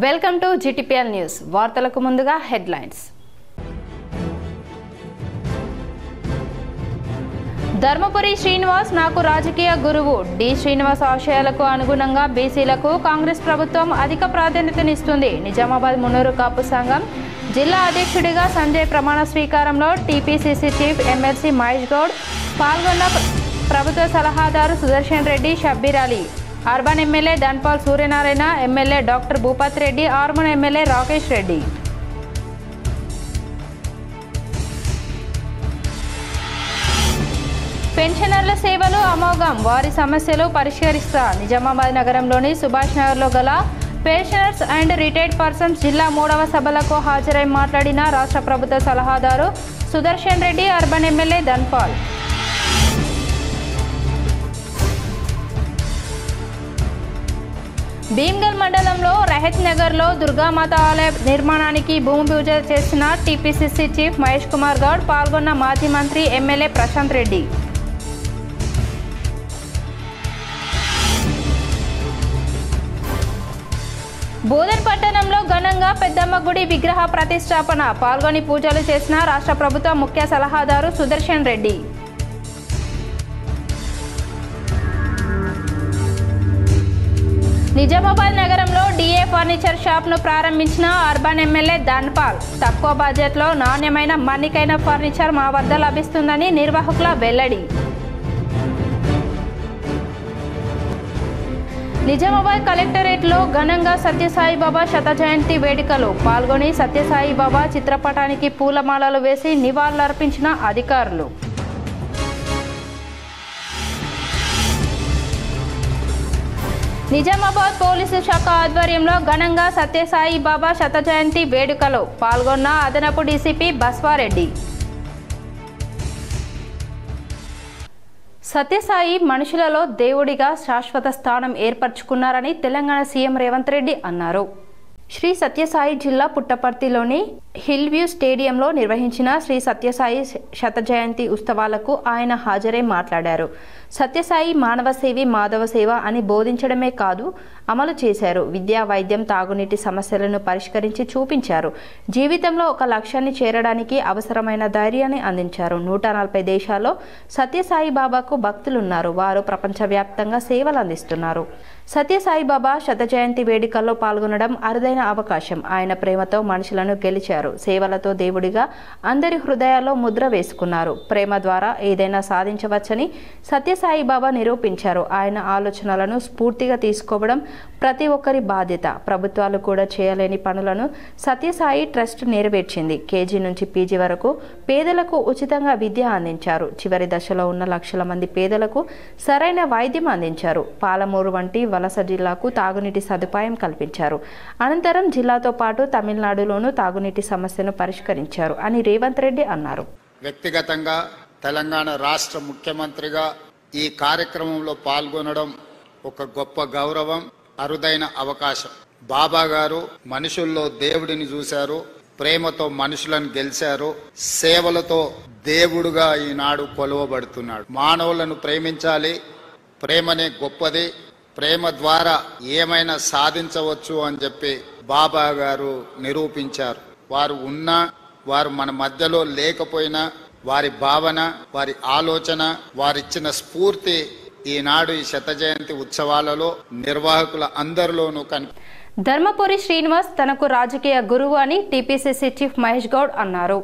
Welcome to GTPL news. వార్తలకు ముందుగా headlines. Dharmapuri Srinivas నాకు రాజకీయ గురువు. డి శ్రీనివాస్ ఆశయాలకు అనుగుణంగా బీసీలకు కాంగ్రెస్ ప్రభుత్వం అధిక ప్రాధాన్యతనిస్తుంది. నిజామాబాద్ మున్నూరు కాపు సంఘం జిల్లా అధ్యక్షుడిగా సంజయ్ ప్రమాణ స్వీకారంలో TPCC chief MLC Mahesh Goud పాల్గొన్న ప్రభుత్వ సలహాదారు Sudarshan Reddy, Shabbir Ali, urban MLA Dhanpal Suryanarayana, MLA doctor Bhupat Reddy, Armoor MLA Rakesh Reddy. పెన్షనర్ల సేవలు అమోఘం, వారి సమస్యలు పరిష్కరిస్తా. నిజామాబాద్ నగరంలోని సుభాష్ నగర్లో గల పెన్షనర్స్ అండ్ రిటైర్డ్ పర్సన్స్ జిల్లా 3వ సభలకు హాజరై మాట్లాడిన రాష్ట్ర ప్రభుత్వ సలహాదారు సుదర్శన్ రెడ్డి, అర్బన్ ఎమ్మెల్యే ధన్పాల్. భీమ్గల్ మండలంలో రహత్ నగర్లో దుర్గామాత ఆలయ నిర్మాణానికి భూమి పూజ చేసిన టీపీసీసీ చీఫ్ మహేష్ కుమార్ గౌడ్, పాల్గొన్న మాజీ మంత్రి ఎమ్మెల్యే ప్రశాంత్ రెడ్డి. బోధన్ పట్టణంలో ఘనంగా పెద్దమ్మ గుడి విగ్రహ ప్రతిష్టాపన, పాల్గొని పూజలు చేసిన రాష్ట్ర ప్రభుత్వ ముఖ్య సలహాదారు సుదర్శన్ రెడ్డి. నిజామాబాద్ నగరంలో డిఏ ఫర్నిచర్ షాప్ను ప్రారంభించిన అర్బన్ ఎమ్మెల్యే ధన్పాల్. తక్కువ బడ్జెట్లో నాణ్యమైన మన్నికైన ఫర్నిచర్ మా వద్ద లభిస్తుందని నిర్వాహకుల వెల్లడి. నిజామాబాద్ కలెక్టరేట్లో ఘనంగా సత్యసాయిబాబా శత జయంతి వేడుకలు, పాల్గొని సత్యసాయిబాబా చిత్రపటానికి పూలమాలలు వేసి నివాళులర్పించిన అధికారులు. నిజామాబాద్ పోలీసు శాఖ ఆధ్వర్యంలో ఘనంగా సత్యసాయి బాబా శత జయంతి వేడుకలో పాల్గొన్న అదనపు డీసీపీ బస్వారెడ్డి. సత్యసాయి మనుషులలో దేవుడిగా శాశ్వత స్థానం ఏర్పరచుకున్నారని తెలంగాణ సీఎం రేవంత్ రెడ్డి అన్నారు. శ్రీ సత్యసాయి జిల్లా పుట్టపర్తిలోని హిల్ వ్యూ స్టేడియంలో నిర్వహించిన శ్రీ సత్యసాయి శత జయంతి ఉత్సవాలకు ఆయన హాజరై మాట్లాడారు. సత్యసాయి మానవ సేవి మాధవ సేవ అని బోధించడమే కాదు, అమలు చేశారు. విద్యా, వైద్యం, తాగునీటి సమస్యలను పరిష్కరించి చూపించారు. జీవితంలో ఒక లక్ష్యాన్ని చేరడానికి అవసరమైన ధైర్యాన్ని అందించారు. 140 దేశాల్లో సత్యసాయి బాబాకు భక్తులున్నారు. వారు ప్రపంచవ్యాప్తంగా సేవలు అందిస్తున్నారు. సత్యసాయి బాబా శత జయంతి వేడుకల్లో పాల్గొనడం అరుదైన అవకాశం. ఆయన ప్రేమతో మనుషులను గెలిచారు. సేవలతో దేవుడిగా అందరి హృదయాల్లో ముద్ర వేసుకున్నారు. ప్రేమ ద్వారా ఏదైనా సాధించవచ్చని సత్యసాయి బాబా నిరూపించారు. ఆయన ఆలోచనలను స్ఫూర్తిగా తీసుకోవడం ప్రతి ఒక్కరి బాధ్యత. ప్రభుత్వాలు కూడా చేయలేని పనులను సత్యసాయి ట్రస్ట్ నెరవేర్చింది. కేజీ నుంచి పీజీ వరకు పేదలకు ఉచితంగా విద్య అందించారు. చివరి దశలో ఉన్న లక్షల మంది పేదలకు సరైన వైద్యం అందించారు. పాలమూరు వంటి వలస జిల్లాకు తాగునీటి సదుపాయం కల్పించారు. అనంతరం జిల్లాతో పాటు తమిళనాడులోనూ తాగునీటి సమస్యను పరిష్కరించారు అని రేవంత్ రెడ్డి అన్నారు. వ్యక్తిగతంగా తెలంగాణ రాష్ట్ర ముఖ్యమంత్రిగా ఈ కార్యక్రమంలో పాల్గొనడం ఒక గొప్ప గౌరవం, అరుదైన అవకాశం. బాబా గారు మనుషుల్లో దేవుడిని చూశారు, ప్రేమతో మనుషులను గెలిచారు, సేవలతో దేవుడుగా ఈనాడు కొలువబడుతున్నాడు. మానవులను ప్రేమించాలి, ప్రేమనే గొప్పది, ప్రేమ ద్వారా ఏమైనా సాధించవచ్చు అని చెప్పి బాబా గారు నిరూపించారు. వారు ఉన్నా, వారు మన మధ్యలో లేకపోయినా, వారి భావన, వారి ఆలోచన, వారిచ్చిన స్ఫూర్తి ఈనాడు ఈ శత జయంతి ఉత్సవాలలో నిర్వాహకుల అందరిలోనూ ధర్మపురి శ్రీనివాస్ తనకు రాజకీయ గురువు అని టీపీసీసీ చీఫ్ మహేష్ గౌడ్ అన్నారు.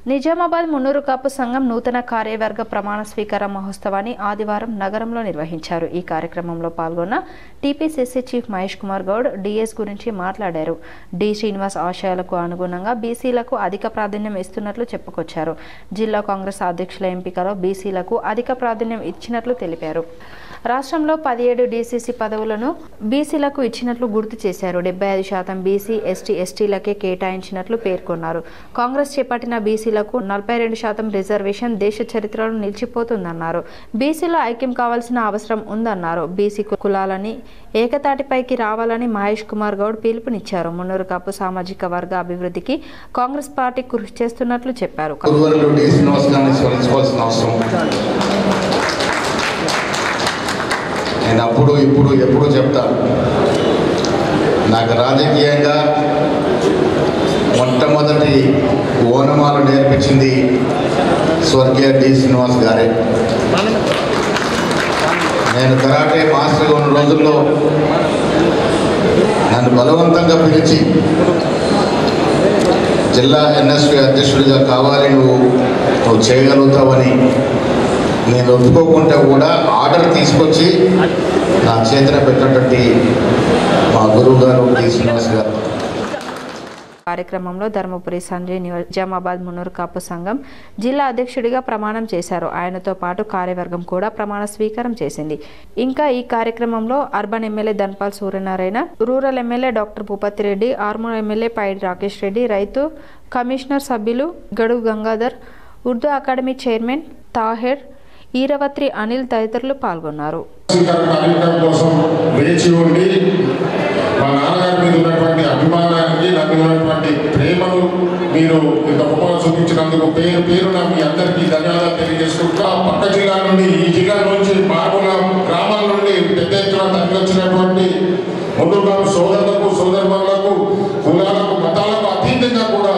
నిజామాబాద్ మున్నూరు కాపు సంఘం నూతన కార్యవర్గ ప్రమాణ స్వీకార మహోత్సవాన్ని ఆదివారం నగరంలో నిర్వహించారు. ఈ కార్యక్రమంలో పాల్గొన్న TPCC chief Mahesh Kumar Goud D S గురించి మాట్లాడారు. డి శ్రీనివాస్ ఆశయాలకు అనుగుణంగా బీసీలకు అధిక ప్రాధాన్యం ఇస్తున్నట్లు చెప్పుకొచ్చారు. జిల్లా కాంగ్రెస్ అధ్యక్షుల ఎంపికలో బీసీలకు అధిక ప్రాధాన్యం ఇచ్చినట్లు తెలిపారు. రాష్ట్రంలో 17 డీసీసీ పదవులను బీసీలకు ఇచ్చినట్లు గుర్తు చేశారు. 75% బీసీ, ఎస్టీ, ఎస్టీలకే కేటాయించినట్లు పేర్కొన్నారు. కాంగ్రెస్ చేపట్టిన బీసీలకు 42% రిజర్వేషన్ దేశ చరిత్రలో నిలిచిపోతుందన్నారు. బీసీలో ఐక్యం కావాల్సిన అవసరం ఉందన్నారు. బీసీ కులాలని ఏకతాటిపైకి రావాలని మహేష్ కుమార్ గౌడ్ పిలుపునిచ్చారు. మున్నూరు కాపు సామాజిక వర్గ అభివృద్ధికి కాంగ్రెస్ పార్టీ కృషి చేస్తున్నట్లు చెప్పారు. నేను అప్పుడు ఇప్పుడు ఎప్పుడు చెప్తాను, నాకు రాజకీయంగా మొట్టమొదటి ఓనమాలు నేర్పించింది స్వర్గీయ డి శ్రీనివాస్ గారే. నేను కరాటే మాస్టర్గా ఉన్న రోజుల్లో నన్ను బలవంతంగా పిలిచి జిల్లా ఎన్ఎస్పి అధ్యక్షుడిగా కావాలి, నువ్వు చేయగలుగుతావని నేను ఒప్పుకోకుండా కూడా ఆర్డర్ తీసుకొచ్చి నా చేతిన పెట్టినటువంటి మా గురువు గారు డి శ్రీనివాస్ గారు. కార్యక్రమంలో ధర్మపురి సంజయ్ నిజామాబాద్ మున్నూరు కాపు సంఘం జిల్లా అధ్యక్షుడిగా ప్రమాణం చేశారు. ఆయనతో పాటు కార్యవర్గం కూడా ప్రమాణ స్వీకారం చేసింది. ఇంకా ఈ కార్యక్రమంలో urban MLA Dhanpal Suryanarayana, rural MLA doctor Bhupathi Reddy, Armoor MLA Paidi Rakesh Reddy, రైతు కమిషనర్ సభ్యులు గడువు గంగాధర్, ఉర్దూ అకాడమీ చైర్మన్ తాహెర్, ఈరవత్రి అనిల్ తదితరులు పాల్గొన్నారు. మా నాన్నగారి మీద ఉన్నటువంటి అభిమానానికి, నాకు ఉన్నటువంటి ప్రేమను మీరు ఇంత గొప్పగా చూపించినందుకు పేరున మీ అందరికీ ధన్యవాదాలు తెలియజేసుకుంటూ, పక్క జిల్లా నుండి ఈ జిల్లా నుంచి మారుమూల గ్రామాల నుండి పెద్ద ఎత్తున తరలివచ్చినటువంటి ముందుగా సోదరులకు, సోదరులకు, కులాలకు, మతాలకు అతీతంగా కూడా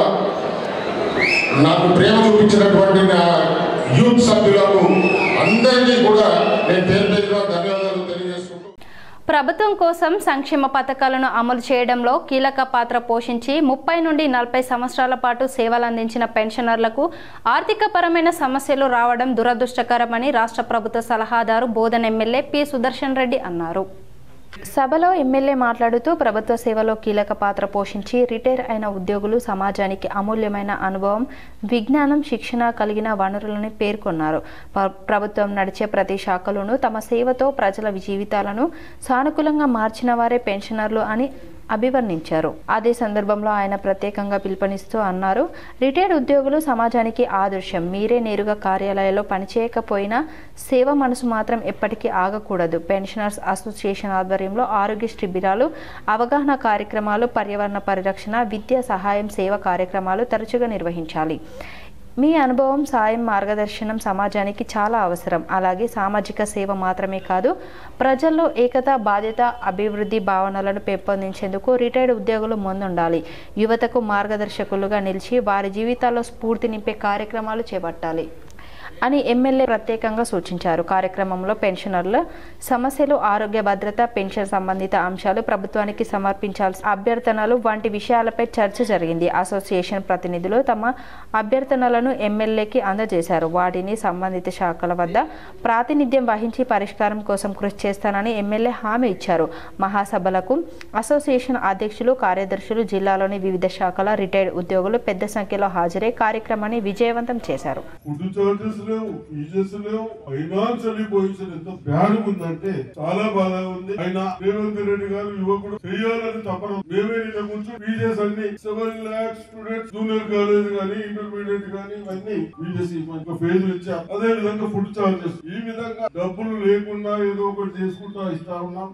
నాకు ప్రేమ చూపించినటువంటి నా యూత్ సభ్యులకు అందరికీ కూడా నేను పేరున ధన్యవాదాలు తెలియజేసుకుంటూ, ప్రభుత్వం కోసం సంక్షేమ పథకాలను అమలు చేయడంలో కీలక పాత్ర పోషించి 30 నుండి 40 సంవత్సరాల పాటు సేవలందించిన పెన్షనర్లకు ఆర్థికపరమైన సమస్యలు రావడం దురదృష్టకరమని రాష్ట్ర ప్రభుత్వ సలహాదారు బోధన్ ఎమ్మెల్యే పి సుదర్శన్ రెడ్డి అన్నారు. సభలో ఎమ్మెల్యే మాట్లాడుతూ ప్రభుత్వ సేవలో కీలక పాత్ర పోషించి రిటైర్ అయిన ఉద్యోగులు సమాజానికి అమూల్యమైన అనుభవం, విజ్ఞానం, శిక్షణ కలిగిన వనరులని పేర్కొన్నారు. ప్రభుత్వం నడిచే ప్రతి శాఖలోనూ తమ సేవతో ప్రజల జీవితాలను సానుకూలంగా మార్చిన వారే పెన్షనర్లు అని అభివర్ణించారు. అదే సందర్భంలో ఆయన ప్రత్యేకంగా పిలుపునిస్తూ అన్నారు, రిటైర్డ్ ఉద్యోగులు సమాజానికి ఆదర్శం. మీరే నేరుగా కార్యాలయాల్లో పనిచేయకపోయినా సేవ మనసు మాత్రం ఎప్పటికీ ఆగకూడదు. పెన్షనర్స్ అసోసియేషన్ ఆధ్వర్యంలో ఆరోగ్య శిబిరాలు, అవగాహన కార్యక్రమాలు, పర్యావరణ పరిరక్షణ, విద్య సహాయం, సేవ కార్యక్రమాలు తరచుగా నిర్వహించాలి. మీ అనుభవం, సాయం, మార్గదర్శనం సమాజానికి చాలా అవసరం. అలాగే సామాజిక సేవ మాత్రమే కాదు, ప్రజల్లో ఏకత, బాధ్యత, అభివృద్ధి భావనలను పెంపొందించేందుకు రిటైర్డ్ ఉద్యోగులు ముందుండాలి. యువతకు మార్గదర్శకులుగా నిలిచి వారి జీవితాల్లో స్ఫూర్తి నింపే కార్యక్రమాలు చేపట్టాలి అని ఎమ్మెల్యే ప్రత్యేకంగా సూచించారు. కార్యక్రమంలో పెన్షనర్ల సమస్యలు, ఆరోగ్య భద్రత, పెన్షన్ సంబంధిత అంశాలు, ప్రభుత్వానికి సమర్పించాల్సిన అభ్యర్థనలు వంటి విషయాలపై చర్చ జరిగింది. అసోసియేషన్ ప్రతినిధులు తమ అభ్యర్థనలను ఎమ్మెల్యేకి అందజేశారు. వాటిని సంబంధిత శాఖల వద్ద ప్రాతినిధ్యం వహించి పరిష్కారం కోసం కృషి చేస్తానని ఎమ్మెల్యే హామీ ఇచ్చారు. మహాసభలకు అసోసియేషన్ అధ్యక్షులు, కార్యదర్శులు, జిల్లాలోని వివిధ శాఖల రిటైర్డ్ ఉద్యోగులు పెద్ద సంఖ్యలో హాజరై కార్యక్రమాన్ని విజయవంతం చేశారు. ఫైనాన్షియల్ పొజిషన్ ఎంత బ్యాడ్ ఉందంటే చాలా బాగా ఉంది. ఆయన రేవంత్ రెడ్డి గారు యువకుడు చేయాలని తపన. మేమే నిన్న కొంచెం ఫీజెస్ అన్ని 7 lakhs స్టూడెంట్స్ జూనియర్ కాలేజ్ గానీ, ఇంటర్మీడియట్ గానీ ఇవన్నీ ఫీజెస్ ఫేజులు ఇచ్చాం. అదే విధంగా ఫుడ్ చార్జెస్, ఈ విధంగా డబ్బులు లేకుండా ఏదో ఒకటి చేసుకుంటా ఇస్తా ఉన్నాం.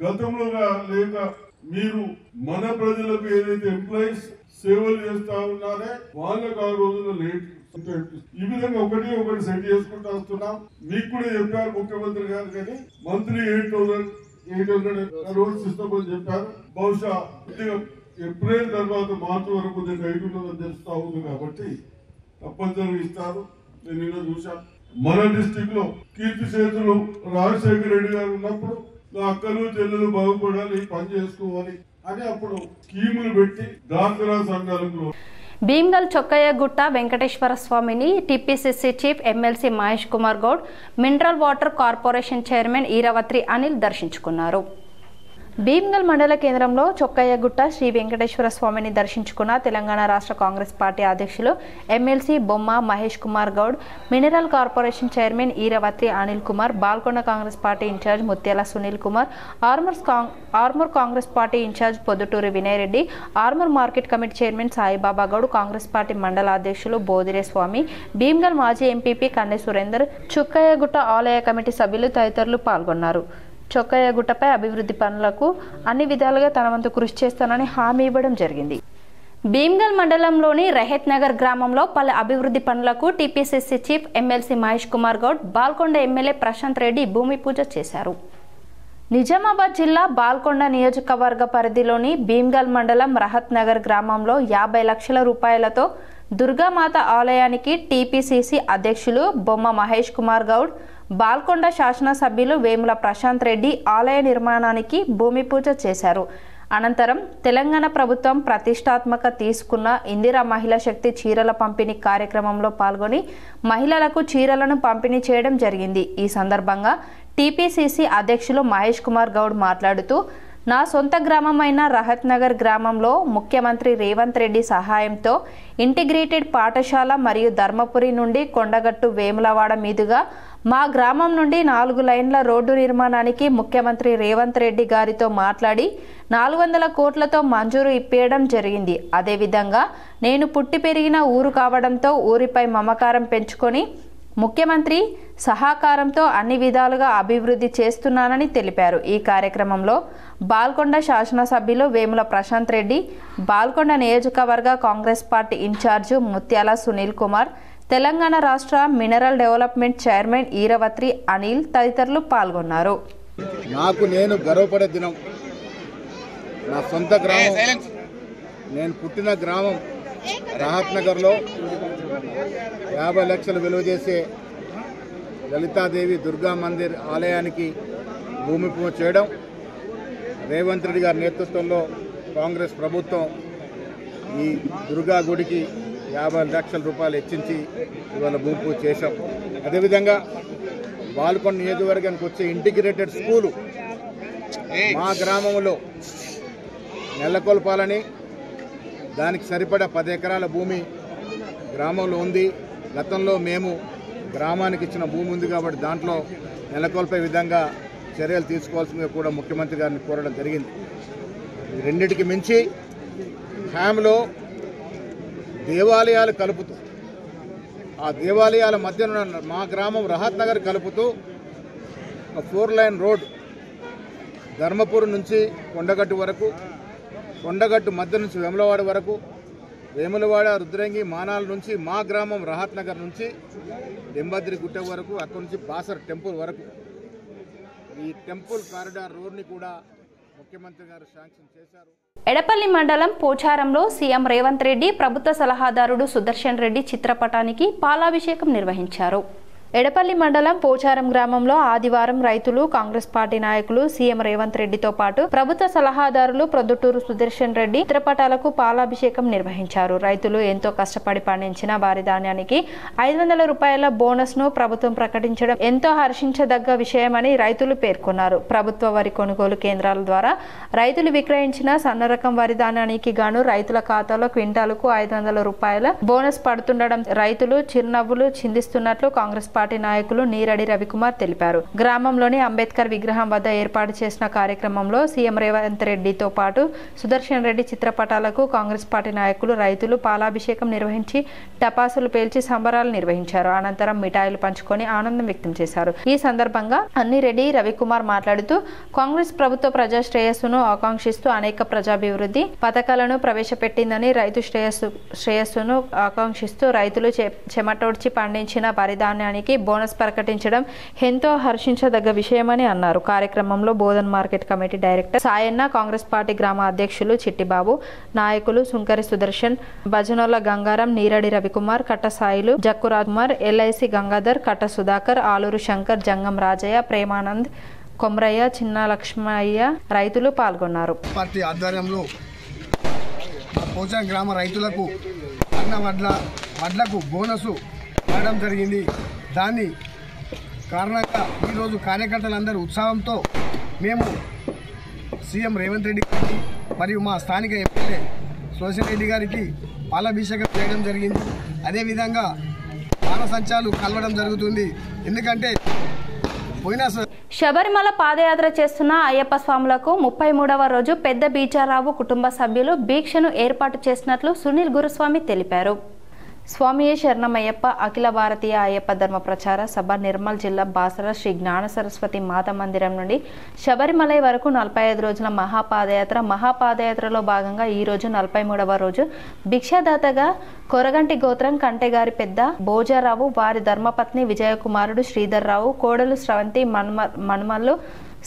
గతంలో లేక మీరు మన ప్రజలకు ఏదైతే ఎంప్లాయీస్ సేవలు చేస్తా ఉన్నారే వాళ్ళకు ఆ రోజుల్లో లేట్. ఈ విధంగా ఒకటి సెట్ చేసుకుంటూ వస్తున్నాం. మీకు కూడా చెప్పారు ముఖ్యమంత్రి గారు, కానీ మంత్లీ 8,800 crores సిస్టమ్ అని చెప్పారు. బహుశా ఏప్రిల్ తర్వాత మార్చి వరకు హైట్ ఉంటుందని తెలుస్తా ఉంది. కాబట్టి తప్పనిసరిగా ఇస్తారు. నేను నిన్న చూశాను మన డిస్టిక్ లో కీర్తిశేషులు రాజశేఖర రెడ్డి గారు ఉన్నప్పుడు నా అక్కలు చెల్లెలు బాగుపడాలి, పని చేసుకోవాలి అని అప్పుడు స్కీములు పెట్టి డాక్రా సంఘాలకు. భీమ్గల్ చొక్కయ్యగుట్ట వెంకటేశ్వర స్వామిని TPCC chief MLC Mahesh Kumar Goud, mineral water corporation chairman Eravatri Anil దర్శించుకున్నారు. భీమ్గల్ మండల కేంద్రంలో చొక్కయ్యగుట్ట శ్రీ వెంకటేశ్వర స్వామిని దర్శించుకున్న తెలంగాణ రాష్ట్ర కాంగ్రెస్ పార్టీ అధ్యక్షులు MLC Bomma Mahesh Kumar Goud, mineral corporation chairman Eravatri Anil Kumar, Balkonda Congress party incharge Muthyala Sunil Kumar, Armoor Congress party incharge Podduturi Vinay Reddy, Armoor market committee chairman Saibaba Goud, Congress party mandal అధ్యక్షులు బోదిరే స్వామి, భీమ్గల్ మాజీ ఎంపీపీ కన్నె సురేందర్, చొక్కయ్యగుట్ట ఆలయ కమిటీ సభ్యులు తదితరులు పాల్గొన్నారు. చొక్కయ్యగుట్టపై అభివృద్ధి పనులకు అన్ని విధాలుగా తన వంతు కృషి చేస్తానని హామీ ఇవ్వడం జరిగింది. భీమ్గల్ మండలంలోని రెహత్ నగర్ గ్రామంలో పలు అభివృద్ధి పనులకు TPCC chief MLC Mahesh Kumar Goud, Balkonda MLA Prashanth Reddy భూమి పూజ చేశారు. నిజామాబాద్ జిల్లా బాల్కొండ నియోజకవర్గ పరిధిలోని భీమ్గల్ మండలం రహత్ నగర్ గ్రామంలో 50 లక్షల రూపాయలతో దుర్గామాత ఆలయానికి టీపీసీసీ అధ్యక్షులు బొమ్మ మహేష్ కుమార్ గౌడ్, బాల్కొండ శాసనసభ్యులు వేముల ప్రశాంత్ రెడ్డి ఆలయ నిర్మాణానికి భూమి పూజ చేశారు. అనంతరం తెలంగాణ ప్రభుత్వం ప్రతిష్టాత్మక తీసుకున్న ఇందిరా మహిళా శక్తి చీరల పంపిణీ కార్యక్రమంలో పాల్గొని మహిళలకు చీరలను పంపిణీ చేయడం జరిగింది. ఈ సందర్భంగా టీపీసీసీ అధ్యక్షులు మహేష్ కుమార్ గౌడ్ మాట్లాడుతూ, నా సొంత గ్రామమైన రహత్ నగర్ గ్రామంలో ముఖ్యమంత్రి రేవంత్ రెడ్డి సహాయంతో ఇంటిగ్రేటెడ్ పాఠశాల మరియు ధర్మపురి నుండి కొండగట్టు వేములవాడ మీదుగా మా గ్రామం నుండి 4 లైన్ల రోడ్డు నిర్మాణానికి ముఖ్యమంత్రి రేవంత్ రెడ్డి గారితో మాట్లాడి 400 కోట్లతో మంజూరు ఇప్పించడం జరిగింది. అదేవిధంగా నేను పుట్టి పెరిగిన ఊరు కావడంతో ఊరిపై మమకారం పెంచుకొని ముఖ్యమంత్రి సహకారంతో అన్ని విధాలుగా అభివృద్ధి చేస్తున్నానని తెలిపారు. ఈ కార్యక్రమంలో బాల్కొండ శాసనసభ్యులు వేముల ప్రశాంత్ రెడ్డి, బాల్కొండ నియోజకవర్గ కాంగ్రెస్ పార్టీ ఇన్ఛార్జు ముత్యాల సునీల్ కుమార్, తెలంగాణ రాష్ట్ర mineral development chairman Eravatri Anil తదితరులు పాల్గొన్నారు. నాకు నేను గర్వపడే దినం. నా సొంత గ్రామం, నేను పుట్టిన గ్రామం రహత్ నగర్లో 50 లక్షలు విలువ చేసే లలితాదేవి దుర్గా మందిర్ ఆలయానికి భూమి పూజ చేయడం, రేవంత్ రెడ్డి గారి నేతృత్వంలో కాంగ్రెస్ ప్రభుత్వం ఈ దుర్గా గుడికి 50 లక్షల రూపాయలు హెచ్చించి ఇవాళ భూమి పూజ చేశాం. అదేవిధంగా బాల్కొండ నియోజకవర్గానికి వచ్చే ఇంటిగ్రేటెడ్ స్కూలు మా గ్రామంలో నెలకొల్పాలని, దానికి సరిపడా 10 ఎకరాల భూమి గ్రామంలో ఉంది. గతంలో మేము గ్రామానికి ఇచ్చిన భూమి ఉంది కాబట్టి దాంట్లో నెలకొల్పే విధంగా చర్యలు తీసుకోవాల్సిందిగా కూడా ముఖ్యమంత్రి గారిని కోరడం జరిగింది. రెండింటికి మించి హ్యామ్లో దేవాలయాలు కలుపుతూ, ఆ దేవాలయాల మధ్యన మా గ్రామం రహత్ నగర్ కలుపుతూ 4 లైన్ రోడ్ ధర్మపురం నుంచి కొండగట్టు వరకు, కొండగట్టు మధ్య నుంచి వేములవాడ వరకు, వేములవాడ రుద్రంగి మానాల నుంచి మా గ్రామం రహత్ నగర్ నుంచి దెంబద్రి గుట్ట వరకు, అక్కడి నుంచి బాసర్ టెంపుల్ వరకు ఈ టెంపుల్ కారిడార్ రోడ్ని కూడా ముఖ్యమంత్రి గారు శాంక్షన్ చేశారు. ఎడపల్లి మండలం పోచారంలో సీఎం రేవంత్ రెడ్డి ప్రభుత్వ సలహాదారుడు సుదర్శన్ రెడ్డి చిత్రపటానికి పాలాభిషేకం నిర్వహించారు. ఎడపల్లి మండలం పోచారం గ్రామంలో ఆదివారం రైతులు, కాంగ్రెస్ పార్టీ నాయకులు సీఎం రేవంత్ రెడ్డితో పాటు ప్రభుత్వ సలహాదారులు ప్రొద్దుటూరు సుదర్శన్ రెడ్డి చిత్రపటాలకు పాలాభిషేకం నిర్వహించారు. రైతులు ఎంతో కష్టపడి పండించిన వారి ధాన్యానికి 500 రూపాయల బోనస్ ను ప్రభుత్వం ప్రకటించడం ఎంతో హర్షించదగ్గ విషయమని రైతులు పేర్కొన్నారు. ప్రభుత్వ వరి కొనుగోలు కేంద్రాల ద్వారా రైతులు విక్రయించిన సన్నరకం వరి ధాన్యానికి గాను రైతుల ఖాతాలో క్వింటాలకు 500 రూపాయల బోనస్ పడుతుండడం రైతులు చిరునవ్వులు చిందిస్తున్నట్లు కాంగ్రెస్ పార్టీ నాయకులు నీరడి రవికుమార్ తెలిపారు. గ్రామంలోని అంబేద్కర్ విగ్రహం వద్ద ఏర్పాటు చేసిన కార్యక్రమంలో సీఎం రేవంత్ రెడ్డితో పాటు సుదర్శన్ రెడ్డి చిత్రపటాలకు కాంగ్రెస్ పార్టీ నాయకులు, రైతులు పాలాభిషేకం నిర్వహించి టపాసులు పేల్చి సంబరాలు నిర్వహించారు. అనంతరం మిఠాయిలు పంచుకొని ఆనందం వ్యక్తం చేశారు. ఈ సందర్భంగా అన్నిరెడ్డి రవికుమార్ మాట్లాడుతూ, కాంగ్రెస్ ప్రభుత్వ ప్రజా శ్రేయస్సును ఆకాంక్షిస్తూ అనేక ప్రజాభివృద్ధి పథకాలను ప్రవేశపెట్టిందని, రైతు శ్రేయస్సును ఆకాంక్షిస్తూ రైతులు చెమటోడ్చి పండించిన వరి ధాన్యానికి బోనస్ ప్రకటించడం ఎంతో హర్షించదగ్గ విషయమని అన్నారు. కార్యక్రమంలో Bodhan market committee director Sayanna, Congress party గ్రామ అధ్యక్షులు చిట్టిబాబు, నాయకులు సుంకరి సుదర్శన్, భజనోల గంగారం, నీరడి రవికుమార్, కట్ట సాయిలు, జక్కు రాజ్కుమార్, ఎల్ఐసి గంగాధర్, కట్ట సుధాకర్, ఆలూరు శంకర్, జంగం రాజయ్య, ప్రేమానంద్, కొమరయ్య, చిన్న లక్ష్మయ్య రైతులు పాల్గొన్నారు. పార్టీ ఆధ్వర్యంలో పోచారం గ్రామ రైతులకు అన్న వడ్లకు బోనసు ఇవ్వడం జరిగింది. దాని కారణంగా ఈరోజు కార్యకర్తలందరూ ఉత్సాహంతో మేము సీఎం రేవంత్ రెడ్డి గారికి మరియు మా స్థానిక ఎమ్మెల్యే సుదర్శన్ రెడ్డి గారికి పాలాభిషేకం చేయడం జరిగింది. అదేవిధంగా బాణసంచాలు కలవడం జరుగుతుంది. ఎందుకంటే శబరిమల పాదయాత్ర చేస్తున్న అయ్యప్ప స్వాములకు 33వ రోజు పెద్ద బీచారావు కుటుంబ సభ్యులు దీక్షను ఏర్పాటు చేసినట్లు సునీల్ గురుస్వామి తెలిపారు. స్వామియే శరణమయ్యప్ప అఖిల భారతీయ అయ్యప్ప ధర్మ ప్రచార సభ నిర్మల్ జిల్లా బాసర శ్రీ జ్ఞాన సరస్వతి మాత మందిరం నుండి శబరిమలై వరకు 45 రోజుల మహాపాదయాత్రలో భాగంగా ఈ రోజు 43వ రోజు భిక్షాదాతగా కొరగంటి గోత్రం కంటెగారి పెద్ద భోజారావు, వారి ధర్మపత్ని విజయకుమారుడు శ్రీధర్రావు, కోడలు స్రవంతి, మన్మల్లు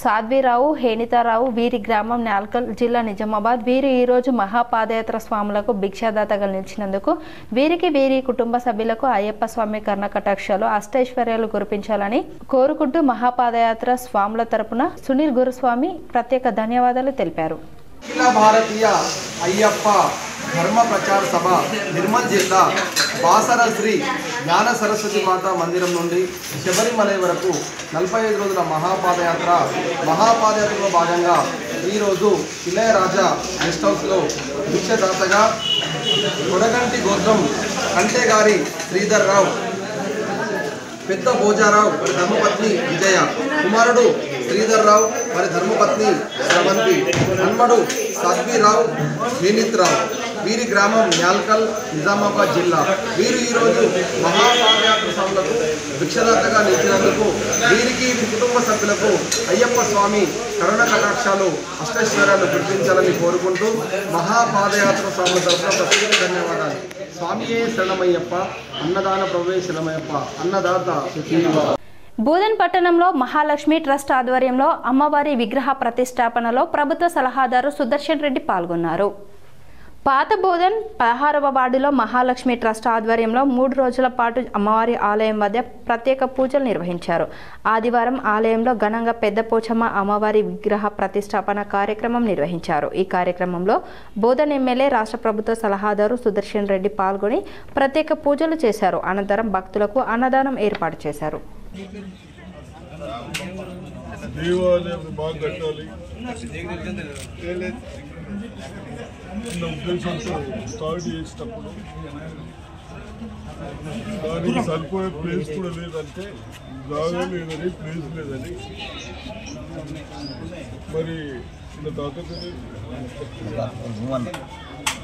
సాధ్వీరావు, హేనితారావు, వీరి గ్రామం నాల్కల్ జిల్లా నిజామాబాద్. వీరు ఈరోజు మహాపాదయాత్ర స్వాములకు భిక్షాదాతగా నిలిచినందుకు వీరికి, వీరి కుటుంబ సభ్యులకు అయ్యప్ప స్వామి కర్ణకటాక్షాలు, అష్టైశ్వర్యాలు కురిపించాలని కోరుకుంటూ మహాపాదయాత్ర స్వాముల తరపున సునీల్ గురుస్వామి ప్రత్యేక ధన్యవాదాలు తెలిపారు. అఖిల భారతీయ అయ్యప్ప ధర్మ ప్రచార సభ నిర్మల్ జిల్లా బాసర శ్రీ జ్ఞాన సరస్వతి మాత మందిరం నుండి శబరిమల వరకు 45 రోజుల మహాపాదయాత్రలో భాగంగా ఈరోజు ఇళయరాజా గెస్ట్ హౌస్లో భిక్షదాతగా కొడగంటి గోత్రం కంటేగారి శ్రీధర్ రావు, పెద్ద భోజారావు వారి ధర్మపత్ని విజయ, కుమారుడు శ్రీధర్ రావు వారి ధర్మపత్ని శ్రవంతి, హన్మడు సాధ్వీరావు, వినీత్ రావు, వీరి గ్రామం న్యాల్కల్ నిజామాబాద్ జిల్లా. వీరు ఈరోజు మహాపాదయాత్ర స్వాములకు భిక్షదాతగా నిలిచినందుకు వీరికి, వీరి కుటుంబ సభ్యులకు అయ్యప్ప స్వామి కరుణ కటాక్షాలు, అష్టైశ్వర్యాలు కురిపించాలని కోరుకుంటూ మహాపాదయాత్ర స్వాముల తరఫున ప్రత్యేక ధన్యవాదాలు. స్వామియే శరణమయ్యప్ప, అన్నదాన ప్రభువే శరణమయ్యప్ప, అన్నదాత సుఖీభవ. బోధన్ పట్టణంలో మహాలక్ష్మి ట్రస్ట్ ఆధ్వర్యంలో అమ్మవారి విగ్రహ ప్రతిష్టాపనలో ప్రభుత్వ సలహాదారు సుదర్శన్ రెడ్డి పాల్గొన్నారు. పాత బోధన్ 16వ వార్డులో మహాలక్ష్మి ట్రస్ట్ ఆధ్వర్యంలో 3 రోజుల పాటు అమ్మవారి ఆలయం వద్ద ప్రత్యేక పూజలు నిర్వహించారు. ఆదివారం ఆలయంలో ఘనంగా పెద్ద పోచమ్మ అమ్మవారి విగ్రహ ప్రతిష్టాపన కార్యక్రమం నిర్వహించారు. ఈ కార్యక్రమంలో బోధన్ ఎమ్మెల్యే రాష్ట్ర ప్రభుత్వ సలహాదారు సుదర్శన్ రెడ్డి పాల్గొని ప్రత్యేక పూజలు చేశారు. అనంతరం భక్తులకు అన్నదానం ఏర్పాటు చేశారు. ఉద్దేశంతో స్టార్ట్ చేసేటప్పుడు దానికి సరిపోయే ప్లేస్ కూడా లేదంటే, జాగా లేదని, ప్లేస్ లేదని, మరి ఇలా తాతకు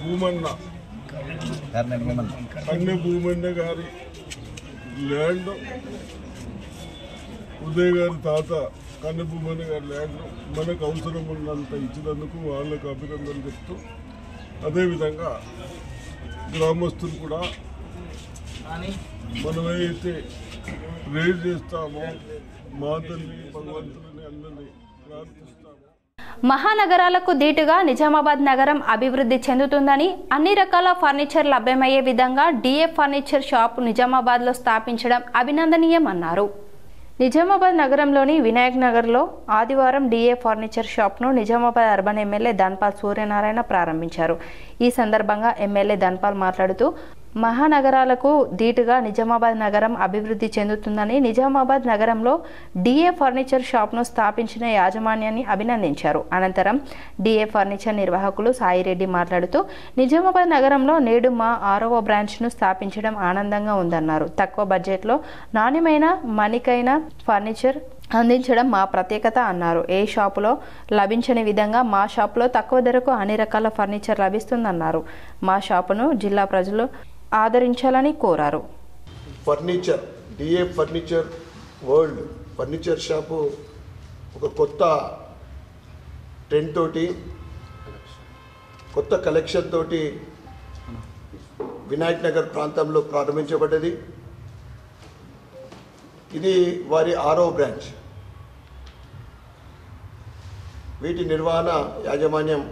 భూమన్న కన్నె భూమన్న గారి ల్యాండ్, ఉదయ్ గారి తాత కన్నె భూమన్న గారి ల్యాండ్ మనకు అవసరం ఉన్నంత ఇచ్చినందుకు వాళ్ళకు అభినందనలు చెప్తూ, అదేవిధంగా గ్రామస్తులు కూడా మనమైతే రేజ్ చేస్తామో మా తల్లి భగవంతుని అందరినీ ప్రార్థిస్తాము. మహానగరాలకు దీటుగా నిజామాబాద్ నగరం అభివృద్ధి చెందుతుందని, అన్ని రకాల ఫర్నిచర్ లభ్యమయ్యే విధంగా డిఏ ఫర్నిచర్ షాప్ నిజామాబాద్లో స్థాపించడం అభినందనీయమన్నారు. నిజామాబాద్ నగరంలోని వినాయక్ నగర్లో ఆదివారం డిఏ ఫర్నిచర్ షాప్ను నిజామాబాద్ అర్బన్ ఎమ్మెల్యే ధన్పాల్ సూర్యనారాయణ ప్రారంభించారు. ఈ సందర్భంగా ఎమ్మెల్యే ధన్పాల్ మాట్లాడుతూ, మహానగరాలకు దీటుగా నిజామాబాద్ నగరం అభివృద్ధి చెందుతుందని, నిజామాబాద్ నగరంలో డిఏ ఫర్నిచర్ షాప్ను స్థాపించిన యాజమాన్యాన్ని అభినందించారు. అనంతరం డిఏ ఫర్నిచర్ నిర్వాహకులు సాయిరెడ్డి మాట్లాడుతూ, నిజామాబాద్ నగరంలో నేడు మా 6వ బ్రాంచ్ను స్థాపించడం ఆనందంగా ఉందన్నారు. తక్కువ బడ్జెట్లో నాణ్యమైన మణికైన ఫర్నిచర్ అందించడం మా ప్రత్యేకత అన్నారు. ఏ షాపులో లభించని విధంగా మా షాపులో తక్కువ ధరకు అన్ని రకాల ఫర్నిచర్ లభిస్తుందన్నారు. మా షాపును జిల్లా ప్రజలు ఆదరించాలని కోరారు. Furniture D A furniture world furniture shop ఒక కొత్త ట్రెండ్ తోటి, కొత్త కలెక్షన్ తోటి వినాయక్ నగర్ ప్రాంతంలో ప్రారంభించబడ్డది. ఇది వారి 6వ బ్రాంచ్. వీటి నిర్వహణ యాజమాన్యం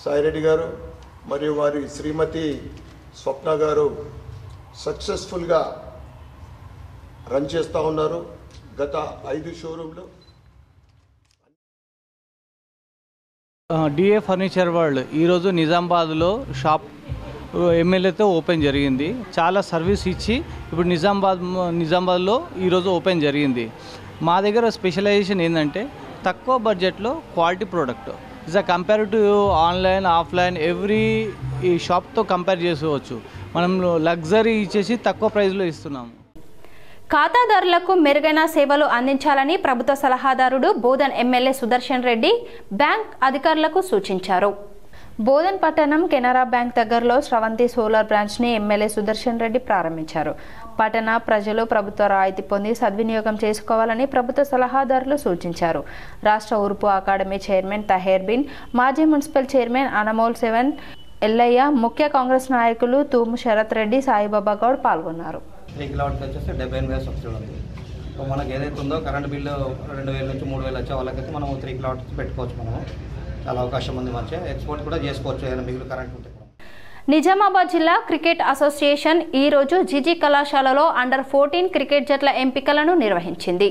సాయిరెడ్డి గారు మరియు వారి శ్రీమతి స్వప్న గారు సక్సెస్ఫుల్గా రన్ చేస్తూ ఉన్నారు. గత 5 షోరూంలు డిఏ ఫర్నిచర్ వరల్డ్ ఈరోజు నిజామాబాద్లో షాప్ ఎమ్మెల్యేతో ఓపెన్ జరిగింది. చాలా సర్వీస్ ఇచ్చి ఇప్పుడు నిజామాబాద్లో ఈరోజు ఓపెన్ జరిగింది. మా దగ్గర స్పెషలైజేషన్ ఏంటంటే తక్కువ బడ్జెట్లో quality product. Is a compare to online offline every ఈ షాప్తో కంపేర్ చేసుకోవచ్చు. మనం లగ్జరీ ఇచ్చేసి తక్కువ ప్రైస్లో ఇస్తున్నాము. ఖాతాదారులకు మెరుగైన సేవలు అందించాలని ప్రభుత్వ సలహాదారుడు బోధన్ ఎమ్మెల్యే సుదర్శన్ రెడ్డి బ్యాంక్ అధికారులకు సూచించారు. బోధన్ పట్టణం కెనరా బ్యాంక్ దగ్గరలో స్రవంతి సోలార్ బ్రాంచ్ని ఎమ్మెల్యే సుదర్శన్ రెడ్డి ప్రారంభించారు. పట్టణ ప్రజలు ప్రభుత్వ రాయితీ పొంది సద్వినియోగం చేసుకోవాలని ప్రభుత్వ సలహాదారులు సూచించారు. రాష్ట్ర ఉర్పు అకాడమీ చైర్మన్ తహేర్ బిన్, మాజీ మున్సిపల్ చైర్మన్ అనమోల్ సెవెన్ ఎల్లయ్య, ముఖ్య కాంగ్రెస్ నాయకులు తూము శరత్ రెడ్డి, సాయిబాబా గౌడ్ పాల్గొన్నారు. 3 కిలోవాట్కి వచ్చేసి 78,000 సబ్సిడీ ఉంది. మనకు ఏదైతే ఉందో కరెంట్ బిల్లు 2000 నుంచి 3000 వచ్చే వాళ్ళకైతే మనం 3 కిలోవాట్స్ పెట్టుకోవచ్చు. మనము చాలా అవకాశం ఉంది. మంచిగా ఎక్స్పోర్ట్ కూడా చేసుకోవచ్చు ఏదైనా మిగిలిన కరెంట్ ఉంటే. నిజామాబాద్ జిల్లా క్రికెట్ అసోసియేషన్ ఈరోజు జీజీ కళాశాలలో అండర్-14 క్రికెట్ జట్ల ఎంపికలను నిర్వహించింది.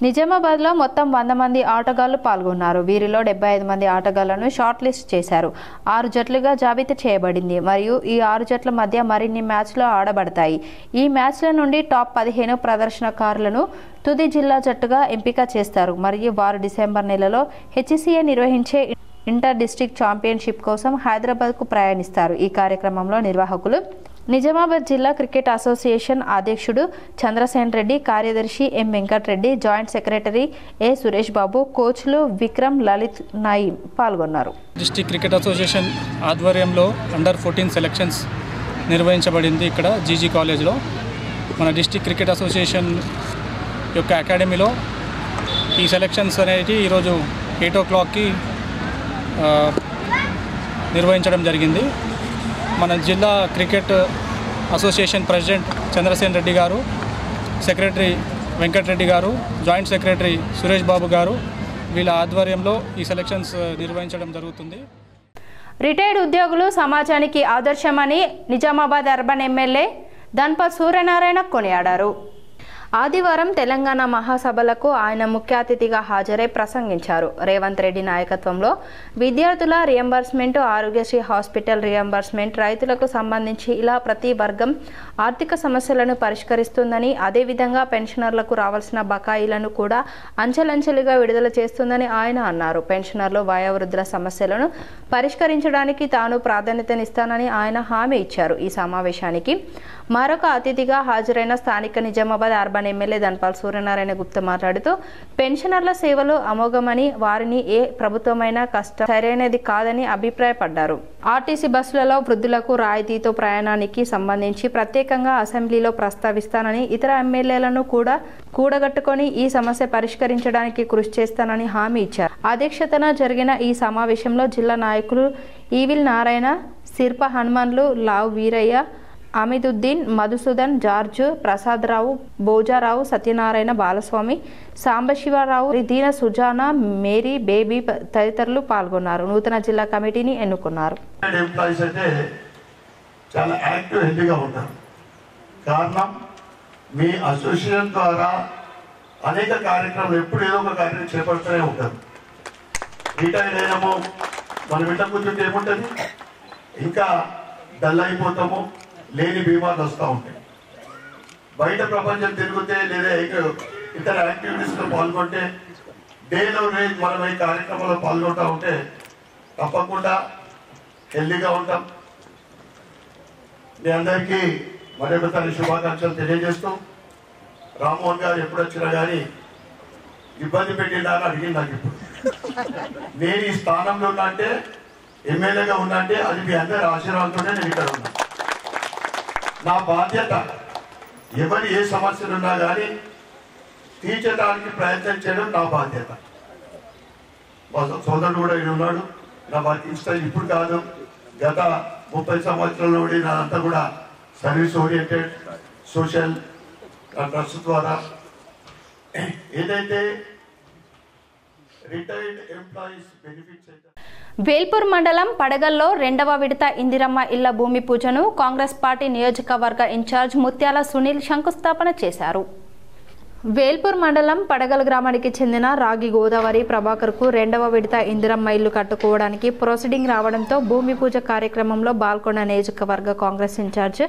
నిజామాబాద్లో మొత్తం 100 మంది ఆటగాళ్లు పాల్గొన్నారు. వీరిలో 75 మంది ఆటగాళ్లను షార్ట్ లిస్ట్ చేశారు. 6 జట్లుగా జాబితా చేయబడింది మరియు ఈ 6 జట్ల మధ్య మరిన్ని మ్యాచ్లు ఆడబడతాయి. ఈ మ్యాచ్ల నుండి టాప్ 15 ప్రదర్శనకారులను తుది జిల్లా జట్టుగా ఎంపిక చేస్తారు మరియు వారు డిసెంబర్ నెలలో హెచ్సిఏ నిర్వహించే ఇంటర్ డిస్ట్రిక్ట్ ఛాంపియన్షిప్ కోసం హైదరాబాద్కు ప్రయాణిస్తారు. ఈ కార్యక్రమంలో నిర్వాహకులు నిజామాబాద్ జిల్లా క్రికెట్ అసోసియేషన్ అధ్యక్షుడు చంద్రసేన్ రెడ్డి, కార్యదర్శి ఎం వెంకటరెడ్డి, జాయింట్ సెక్రటరీ ఏ సురేష్ బాబు, కోచ్లు విక్రమ్, లలిత్, నాయిం పాల్గొన్నారు. డిస్ట్రిక్ట్ క్రికెట్ అసోసియేషన్ ఆధ్వర్యంలో అండర్-14 సెలక్షన్స్ నిర్వహించబడింది. ఇక్కడ జీజీ కాలేజ్లో మన డిస్ట్రిక్ట్ క్రికెట్ అసోసియేషన్ యొక్క అకాడమీలో ఈ సెలక్షన్స్ అనేవి ఈరోజు 8 o'clockకి నిర్వహించడం జరిగింది. మన జిల్లా cricket association president Chandrasen Reddy గారు, సెక్రటరీ వెంకటరెడ్డి గారు, జాయింట్ సెక్రటరీ సురేష్ బాబు గారు వీళ్ళ ఆధ్వర్యంలో ఈ సెలక్షన్స్ నిర్వహించడం జరుగుతుంది. రిటైర్డ్ ఉద్యోగులు సమాజానికి ఆదర్శమని నిజామాబాద్ అర్బన్ ఎమ్మెల్యే ధన్పత్ సూర్యనారాయణ కొనియాడారు. ఆదివారం తెలంగాణ మహాసభలకు ఆయన ముఖ్య అతిథిగా హాజరై ప్రసంగించారు. రేవంత్ రెడ్డి నాయకత్వంలో విద్యార్థుల రియంబర్స్మెంట్, ఆరోగ్యశ్రీ హాస్పిటల్ రియంబర్స్మెంట్, రైతులకు సంబంధించి ఇలా ప్రతి వర్గం ఆర్థిక సమస్యలను పరిష్కరిస్తుందని, అదేవిధంగా పెన్షనర్లకు రావాల్సిన బకాయిలను కూడా అంచెలంచెలుగా విడుదల చేస్తుందని ఆయన అన్నారు. పెన్షనర్లు, వయోవృద్ధుల సమస్యలను పరిష్కరించడానికి తాను ప్రాధాన్యతనిస్తానని ఆయన హామీ ఇచ్చారు. ఈ సమావేశానికి మరొక అతిథిగా హాజరైన స్థానిక నిజామాబాద్ అర్బన్ ఎమ్మెల్యే ధన్పాల్ సూర్యనారాయణ గుప్తా మాట్లాడుతూ పెన్షనర్ల సేవలు అమోఘమని, వారిని ఏ ప్రభుత్వమైనా కష్టం సరైనది కాదని అభిప్రాయపడ్డారు. ఆర్టీసీ బస్సులలో వృద్ధులకు రాయితీతో ప్రయాణానికి సంబంధించి ప్రత్యేకంగా అసెంబ్లీలో ప్రస్తావిస్తానని, ఇతర ఎమ్మెల్యేలను కూడా కూడగట్టుకొని ఈ సమస్య పరిష్కరించడానికి కృషి చేస్తానని హామీ ఇచ్చారు. అధ్యక్షతన జరిగిన ఈ సమావేశంలో జిల్లా నాయకులు ఈవిల్ నారాయణ, సిర్ప హనుమన్లు, లావ్ వీరయ్య, అమిదుద్దీన్, మధుసూదన్, జార్జు, ప్రసాదరావు, భోజారావు, సత్యనారాయణ, బాలస్వామి, సాంబశివరావు, దీన సుజాన, మేరీ, బేబీ తదితరులు పాల్గొన్నారు. నూతన జిల్లా కమిటీని ఎన్నుకున్నారు. ఎంప్లాయీస్ అయితే చాలా యాక్టివ్ హెల్తీగా ఉంటారు. కారణం మీ అసోసియేషన్ ద్వారా అనేక కార్యక్రమాలు ఎప్పుడు ఏదో ఒక కార్యక్రమం చేపడుతూనే ఉంటారు. రిటైర్ అయినాము మనం ఇంట కూర్చుంటే ఏముంటుంది, ఇంకా డల్ అయిపోతాము, లేని బీమార్లు వస్తూ ఉంటాయి. బయట ప్రపంచం తిరిగితే లేదా ఇతర యాక్టివిటీస్లో పాల్గొంటే డేలో మనం ఈ కార్యక్రమంలో పాల్గొంటూ ఉంటే తప్పకుండా హెల్దీగా ఉంటాం. మీ అందరికీ మరొకసారి శుభాకాంక్షలు తెలియజేస్తూ, రామ్మోహన్ గారు ఎప్పుడు వచ్చినా కానీ ఇబ్బంది పెట్టిందా అని అడిగింది నాకు. ఇప్పుడు నేను ఈ స్థానంలో ఉన్నా అంటే, ఎమ్మెల్యేగా ఉన్నా అంటే అది మీ అందరి ఆశీర్వాదంతోనే నేను ఇక్కడ ఉన్నా. నా బాధ్యత ఎవరు ఏ సమస్యలు ఉన్నా కానీ తీర్చడానికి ప్రయత్నం చేయడం నా బాధ్యత. మా సోదరుడు కూడా ఇక్కడ ఉన్నాడు. నా వర్కింగ్ స్టైల్ ఇప్పుడు కాదు, గత 30 సంవత్సరాల నుండి నాదంతా కూడా సర్వీస్ ఓరియంటెడ్ సోషల్ ట్రస్ట్ ద్వారా ఏదైతే రిటైర్డ్ ఎంప్లాయీస్ బెనిఫిట్స్ అయితే. వేల్పూర్ మండలం పడగల్లో 2వ విడత ఇందిరమ్మ ఇళ్ల భూమి పూజను కాంగ్రెస్ పార్టీ నియోజకవర్గ ఇన్ఛార్జ్ ముత్యాల సునీల్ శంకుస్థాపన చేశారు. వేల్పూర్ మండలం పడగల్ గ్రామానికి చెందిన రాగి గోదావరి ప్రభాకర్కు 2వ విడత ఇందిరమ్మ ఇల్లు కట్టుకోవడానికి ప్రొసీడింగ్ రావడంతో భూమి పూజ కార్యక్రమంలో బాల్కొండ నియోజకవర్గ కాంగ్రెస్ ఇన్ఛార్జ్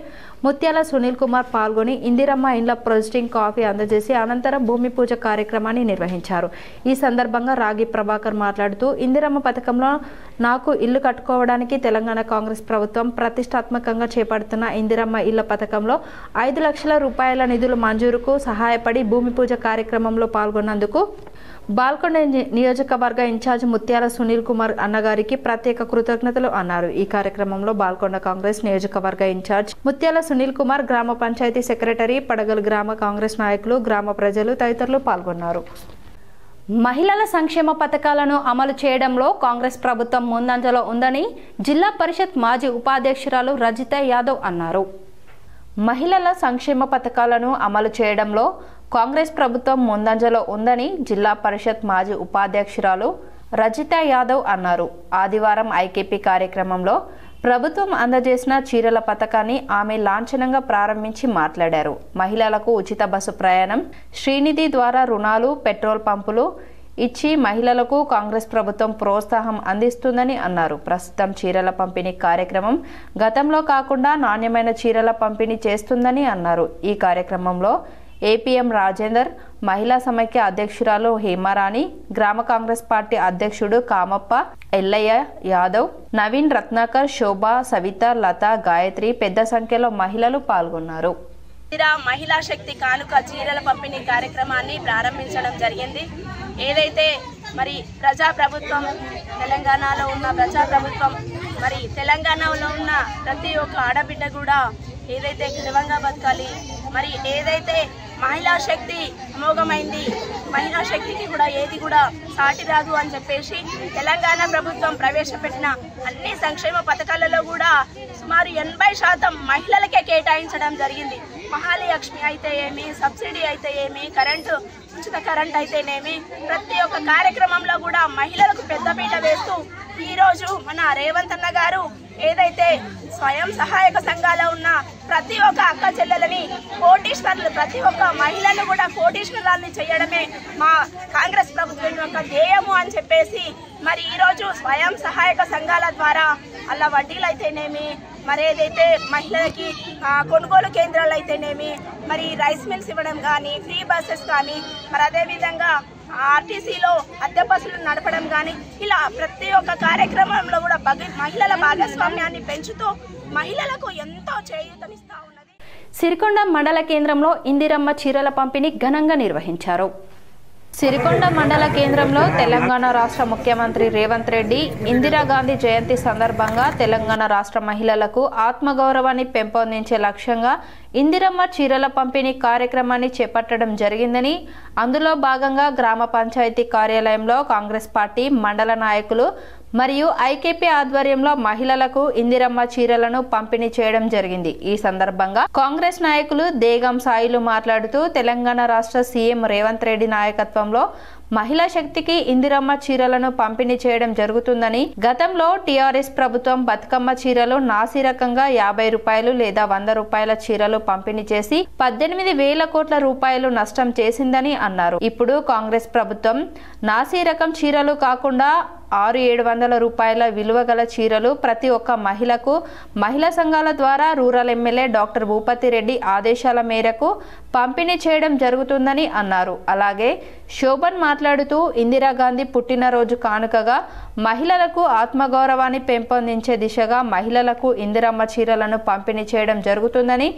ముత్యాల సునీల్ కుమార్ పాల్గొని ఇందిరమ్మ ఇండ్ల ప్రొసీడింగ్ కాపీ అందజేసి అనంతరం భూమి పూజ కార్యక్రమాన్ని నిర్వహించారు. ఈ సందర్భంగా రాగి ప్రభాకర్ మాట్లాడుతూ, ఇందిరమ్మ పథకంలో నాకు ఇల్లు కట్టుకోవడానికి తెలంగాణ కాంగ్రెస్ ప్రభుత్వం ప్రతిష్టాత్మకంగా చేపడుతున్న ఇందిరమ్మ ఇళ్ల పథకంలో 5 లక్షల రూపాయల నిధులు మంజూరుకు సహాయపడి భూమి పూజ కార్యక్రమంలో పాల్గొన్నందుకు బాల్కొండ నియోజకవర్గ ఇన్ఛార్జ్ ముత్యాల సునీల్ కుమార్ అన్నగారికి ప్రత్యేక కృతజ్ఞతలు అన్నారు. ఈ కార్యక్రమంలో బాల్కొండ కాంగ్రెస్ నియోజకవర్గ ఇన్ఛార్జ్ ముత్యాల సునీల్ కుమార్, గ్రామ పంచాయతీ సెక్రటరీ, పడగల్ గ్రామ కాంగ్రెస్ నాయకులు, గ్రామ ప్రజలు తదితరులు పాల్గొన్నారు. మహిళల సంక్షేమ పథకాలను అమలు చేయడంలో కాంగ్రెస్ ప్రభుత్వం ముందంజలో ఉందని జిల్లా పరిషత్ మాజీ ఉపాధ్యక్షురాలు రజిత యాదవ్ అన్నారు. మహిళల సంక్షేమ పథకాలను అమలు చేయడంలో కాంగ్రెస్ ప్రభుత్వం ముందంజలో ఉందని జిల్లా పరిషత్ మాజీ ఉపాధ్యక్షురాలు రజిత యాదవ్ అన్నారు. ఆదివారం ఐకేపీ కార్యక్రమంలో ప్రభుత్వం అందజేసిన చీరల పథకాన్ని ఆమె లాంఛనంగా ప్రారంభించి మాట్లాడారు. మహిళలకు ఉచిత బస్సు ప్రయాణం, శ్రీనిధి ద్వారా రుణాలు, పెట్రోల్ పంపులు ఇచ్చి మహిళలకు కాంగ్రెస్ ప్రభుత్వం ప్రోత్సాహం అందిస్తుందని అన్నారు. ప్రస్తుతం చీరల పంపిణీ కార్యక్రమం గతంలో కాకుండా నాణ్యమైన చీరల పంపిణీ చేస్తుందని అన్నారు. ఈ కార్యక్రమంలో ఏపీఎం రాజేందర్, మహిళా సమైక్య అధ్యక్షురాలు హేమారాణి, గ్రామ కాంగ్రెస్ పార్టీ అధ్యక్షుడు కామప్ప, ఎల్లయ్య యాదవ్, నవీన్, రత్నాకర్, శోభ, సవిత, లత, గాయత్రి పెద్ద సంఖ్యలో మహిళలు పాల్గొన్నారు. మహిళా శక్తి కానుక చీరల పంపిణీ కార్యక్రమాన్ని ప్రారంభించడం జరిగింది. ఏదైతే మరి ప్రజాప్రభుత్వం తెలంగాణలో ఉన్న ప్రజాప్రభుత్వం మరి తెలంగాణలో ఉన్న ప్రతి ఒక్క ఆడబిడ్డ కూడా ఏదైతే గర్వంగా బతకాలి, మరి ఏదైతే మహిళా శక్తి అమోఘమైంది, మహిళా శక్తికి కూడా ఏది కూడా సాటి రాదు అని చెప్పేసి తెలంగాణ ప్రభుత్వం ప్రవేశపెట్టిన అన్ని సంక్షేమ పథకాలలో కూడా సుమారు 80% మహిళలకే కేటాయించడం జరిగింది. మహాలక్ష్మి అయితే ఏమి, సబ్సిడీ అయితే ఏమి, ఉచిత కరెంట్ అయితేనేమి, ప్రతి ఒక్క కార్యక్రమంలో కూడా మహిళలకు పెద్దపీట వేస్తూ ఈరోజు మన రేవంత్ అన్న గారు ఏదైతే స్వయం సహాయక సంఘాల్లో ఉన్న ప్రతి ఒక్క అక్క చెల్లెలని కోటీశ్వరులు, ప్రతి ఒక్క మహిళను కూడా కోటీశ్వరాలని చేయడమే మా కాంగ్రెస్ ప్రభుత్వం యొక్క ధ్యేయము అని చెప్పేసి మరి ఈరోజు స్వయం సహాయక సంఘాల ద్వారా అలా వడ్డీలు అయితేనేమి, మరి ఏదైతే మహిళలకి కొనుగోలు కేంద్రాలు అయితేనేమి, మరి రైస్ మిల్స్ ఇవ్వడం కానీ, ఫ్రీ బస్సెస్ కానీ, మరి అదేవిధంగా ఆర్టీసీలో అద్దె బస్సులు నడపడం కానీ, ఇలా ప్రతి ఒక్క కార్యక్రమంలో కూడా మహిళల భాగస్వామ్యాన్ని పెంచుతూ మహిళలకు ఎంతో చేయూతనిస్తా ఉన్నది. సిరికొండ మండల కేంద్రంలో ఇందిరమ్మ చీరల పంపిణీ ఘనంగా నిర్వహించారు. సిరికొండ మండల కేంద్రంలో తెలంగాణ రాష్ట్ర ముఖ్యమంత్రి రేవంత్ రెడ్డి ఇందిరాగాంధీ జయంతి సందర్భంగా తెలంగాణ రాష్ట్ర మహిళలకు ఆత్మగౌరవాన్ని పెంపొందించే లక్ష్యంగా ఇందిరమ్మ చీరల పంపిణీ కార్యక్రమాన్ని చేపట్టడం జరిగిందని, అందులో భాగంగా గ్రామ పంచాయతీ కార్యాలయంలో కాంగ్రెస్ పార్టీ మండల నాయకులు మరియు ఐకేపీ ఆధ్వర్యంలో మహిళలకు ఇందిరమ్మ చీరలను పంపిణీ చేయడం జరిగింది. ఈ సందర్భంగా కాంగ్రెస్ నాయకులు దేగం సాయిలు మాట్లాడుతూ తెలంగాణ రాష్ట్ర సీఎం రేవంత్ రెడ్డి నాయకత్వంలో మహిళా శక్తికి ఇందిరమ్మ చీరలను పంపిణీ చేయడం జరుగుతుందని, గతంలో టీఆర్ఎస్ ప్రభుత్వం బతుకమ్మ చీరలు నాసిరకంగా 50 రూపాయలు లేదా 100 రూపాయల చీరలు పంపిణీ చేసి 18,000 కోట్ల రూపాయలు నష్టం చేసిందని అన్నారు. ఇప్పుడు కాంగ్రెస్ ప్రభుత్వం నాసి రకం చీరలు కాకుండా 600-700 రూపాయల విలువ గల చీరలు ప్రతి ఒక్క మహిళకు మహిళా సంఘాల ద్వారా rural MLA doctor Bhupathi Reddy ఆదేశాల మేరకు పంపిణీ చేయడం జరుగుతుందని అన్నారు. అలాగే శోభన్ మాట్లాడుతూ ఇందిరాగాంధీ పుట్టినరోజు కానుకగా మహిళలకు ఆత్మగౌరవాన్ని పెంపొందించే దిశగా మహిళలకు ఇందిరమ్మ చీరలను పంపిణీ చేయడం జరుగుతుందని,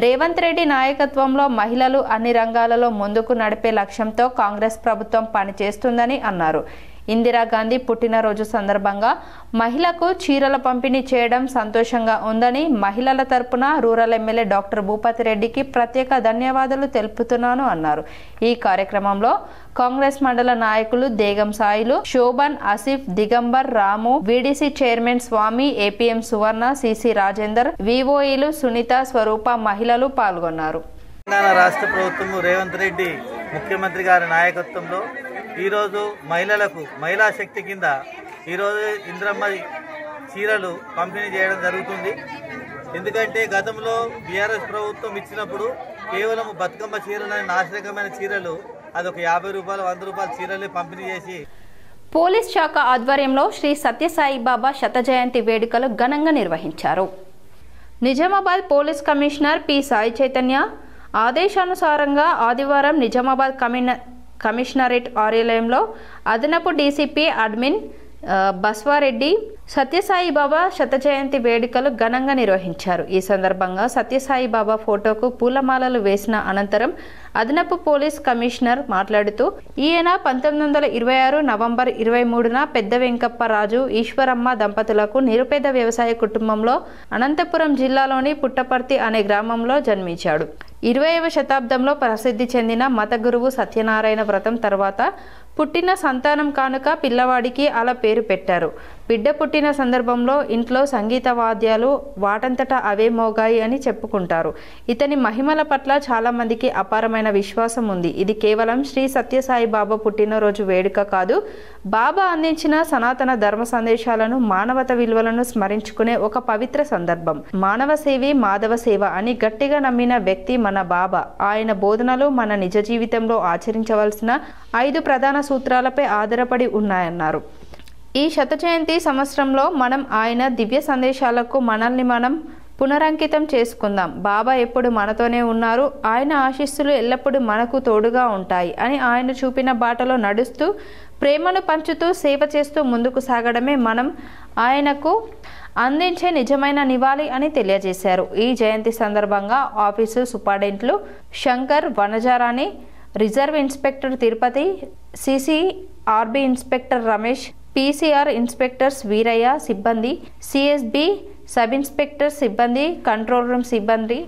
రేవంత్ రెడ్డి నాయకత్వంలో మహిళలు అన్ని రంగాలలో ముందుకు నడిపే లక్ష్యంతో కాంగ్రెస్ ప్రభుత్వం పనిచేస్తుందని అన్నారు. ఇందిరాగాంధీ పుట్టినరోజు సందర్భంగా మహిళకు చీరల పంపిణీ చేయడం సంతోషంగా ఉందని, మహిళల తరపున రూరల్ ఎమ్మెల్యే డాక్టర్ భూపతి రెడ్డికి ప్రత్యేక ధన్యవాదాలు తెలుపుతున్నాను అన్నారు. ఈ కార్యక్రమంలో కాంగ్రెస్ మండల నాయకులు దేగం సాయిలు, శోభన్, ఆసిఫ్, దిగంబర్, రాము, వీడీసీ చైర్మన్ స్వామి, ఏపీఎం సువర్ణ, సిసి రాజేందర్, వివోఈలు సునీత, స్వరూప మహిళలు పాల్గొన్నారు. తెలంగాణ రాష్ట్ర ప్రభుత్వం రేవంత్ రెడ్డి ముఖ్యమంత్రి గారి నాయకత్వంలో ఈరోజు మహిళలకు మహిళా శక్తి కింద ఈరోజు ఇందిరమ్మ చీరలు పంపిణీ చేయడం జరుగుతుంది. ఎందుకంటే గతంలో బీఆర్ఎస్ ప్రభుత్వం ఇచ్చినప్పుడు కేవలం బతుకమ్మ చీరలని నాశనకమైన చీరలు అదొక 50 రూపాయలు 100 రూపాయల చీరలే పంపిణీ చేసి పోలీస్ శాఖ ఆధ్వర్యంలో శ్రీ సత్యసాయిబాబా శత జయంతి వేడుకలు ఘనంగా నిర్వహించారు. Nizamabad police commissioner P Sai Chaitanya ఆదేశానుసారంగా ఆదివారం నిజామాబాద్ కమిషనరేట్ కార్యాలయంలో అదనపు డీసీపీ అడ్మిన్ బస్వారెడ్డి సత్యసాయిబాబా శత జయంతి వేడుకలు ఘనంగా నిర్వహించారు. ఈ సందర్భంగా సత్యసాయిబాబా ఫోటోకు పూలమాలలు వేసిన అనంతరం అదనపు పోలీస్ కమిషనర్ మాట్లాడుతూ, ఈయన 1926 నవంబర్ 23న పెద్ద వెంకప్పరాజు ఈశ్వరమ్మ దంపతులకు నిరుపేద వ్యవసాయ కుటుంబంలో అనంతపురం జిల్లాలోని పుట్టపర్తి అనే గ్రామంలో జన్మించాడు. 20వ శతాబ్దంలో ప్రసిద్ధి చెందిన మత గురువు సత్యనారాయణ వ్రతం తర్వాత పుట్టిన సంతానం కానుక పిల్లవాడికి అలా పేరు పెట్టారు. బిడ్డ పుట్టిన సందర్భంలో ఇంట్లో సంగీత వాద్యాలు వాటంతటా అవే మోగాయి అని చెప్పుకుంటారు. ఇతని మహిమల పట్ల చాలా మందికి అపారమైన విశ్వాసం ఉంది. ఇది కేవలం శ్రీ సత్యసాయి బాబా పుట్టినరోజు వేడుక కాదు, బాబా అందించిన సనాతన ధర్మ సందేశాలను, మానవత విలువలను స్మరించుకునే ఒక పవిత్ర సందర్భం. మానవ సేవే మాధవ సేవ అని గట్టిగా నమ్మిన వ్యక్తి మన బాబా. ఆయన బోధనలు మన నిజ జీవితంలో ఆచరించవలసిన 5 ప్రధాన సూత్రాలపై ఆధారపడి ఉన్నాయన్నారు. ఈ శత జయంతి సంవత్సరంలో మనం ఆయన దివ్య సందేశాలకు మనల్ని మనం పునరంకితం చేసుకుందాం. బాబా ఎప్పుడు మనతోనే ఉన్నారు, ఆయన ఆశీస్సులు ఎల్లప్పుడూ మనకు తోడుగా ఉంటాయి అని ఆయన చూపిన బాటలో నడుస్తూ, ప్రేమను పంచుతూ, సేవ చేస్తూ ముందుకు సాగడమే మనం ఆయనకు అందించే నిజమైన నివాళి అని తెలియజేశారు. ఈ జయంతి సందర్భంగా ఆఫీసు సూపరింటెండెంట్లు Shankar, Vanajarani, reserve inspector Tirupati, CCRB inspector Ramesh, PCR inspectors Veeraiah, సిబ్బంది, సిఎస్బి సబ్ ఇన్స్పెక్టర్ సిబ్బంది, కంట్రోల్ రూమ్ సిబ్బంది,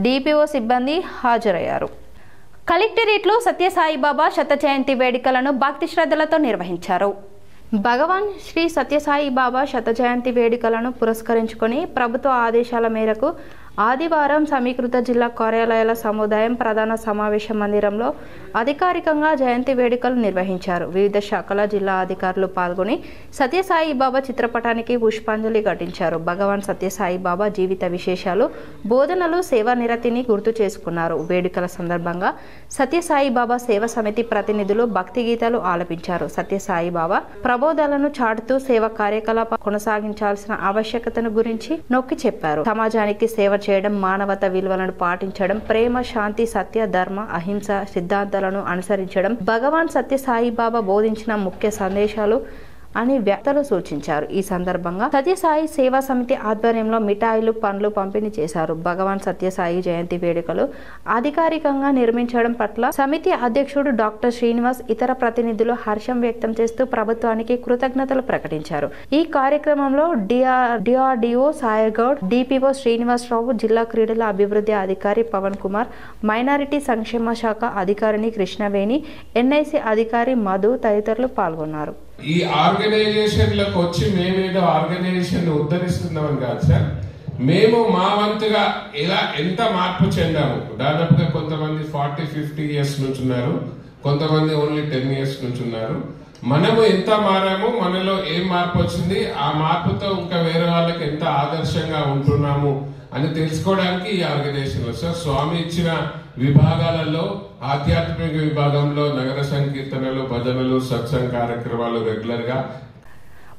డిపిఓ సిబ్బంది హాజరయ్యారు. కలెక్టరేట్లో సత్యసాయిబాబా శత జయంతి వేడుకలను భక్తి శ్రద్ధలతో నిర్వహించారు. భగవాన్ శ్రీ సత్యసాయి బాబా శత జయంతి వేడుకలను పురస్కరించుకొని ప్రభుత్వ ఆదేశాల మేరకు ఆదివారం సమీకృత జిల్లా కార్యాలయాల సముదాయం ప్రధాన సమావేశ మందిరంలో అధికారికంగా జయంతి వేడుకలు నిర్వహించారు. వివిధ శాఖల జిల్లా అధికారులు పాల్గొని సత్యసాయి బాబా చిత్రపటానికి పుష్పాంజలి ఘటించారు. భగవాన్ సత్యసాయి బాబా జీవిత విశేషాలు, బోధనలు, సేవా నిరతిని గుర్తు చేసుకున్నారు. వేడుకల సందర్భంగా సత్యసాయి బాబా సేవ సమితి ప్రతినిధులు భక్తి గీతాలు ఆలపించారు. సత్యసాయి బాబా ప్రబోధాలను చాటుతూ సేవ కార్యకలాపాలు కొనసాగించాల్సిన ఆవశ్యకతను గురించి నొక్కి చెప్పారు. సమాజానికి సేవ చేయడం, మానవత విలువలను పాటించడం, ప్రేమ, శాంతి, సత్య, ధర్మ, అహింస సిద్ధాంతాలను అనుసరించడం భగవాన్ సత్యసాయి బాబా బోధించిన ముఖ్య సందేశాలు అని వ్యక్తులు సూచించారు. ఈ సందర్భంగా సత్యసాయి సేవా సమితి ఆధ్వర్యంలో మిఠాయిలు, పండ్లు పంపిణీ చేశారు. భగవాన్ సత్యసాయి జయంతి వేడుకలు అధికారికంగా నిర్మించడం పట్ల సమితి అధ్యక్షుడు డాక్టర్ శ్రీనివాస్, ఇతర ప్రతినిధులు హర్షం వ్యక్తం చేస్తూ ప్రభుత్వానికి కృతజ్ఞతలు ప్రకటించారు. ఈ కార్యక్రమంలో డిఆర్డిఓ సాయర్గౌడ్, డిపిఓ శ్రీనివాసరావు, జిల్లా క్రీడల అభివృద్ధి అధికారి పవన్ కుమార్, మైనారిటీ సంక్షేమ శాఖ అధికారిని కృష్ణవేణి, ఎన్ఐసి అధికారి మధు తదితరులు పాల్గొన్నారు. ఈ ఆర్గనైజేషన్లకు వచ్చి మేమేదో ఆర్గనైజేషన్ ఉద్ధరిస్తున్నామని కాదు సార్, మేము మా వంతుగా ఎంత మార్పు చెందాము. దాదాపుగా కొంతమంది 40-50 ఇయర్స్ నుంచి ఉన్నారు, కొంతమంది ఓన్లీ 10 ఇయర్స్ నుంచి ఉన్నారు. మనము ఎంత మారాము, మనలో ఏం మార్పు వచ్చింది, ఆ మార్పుతో ఇంకా వేరే వాళ్ళకి ఎంత ఆదర్శంగా ఉంటున్నాము అని తెలుసుకోవడానికి ఈ ఆర్గనైజేషన్ సార్. స్వామి ఇచ్చిన విభాగాలలో ఆధ్యాత్మిక విభాగంలో నగర సంకీర్తనలు, భజనలు, సత్సంగ కార్యక్రమాలు రెగ్యులర్ గా.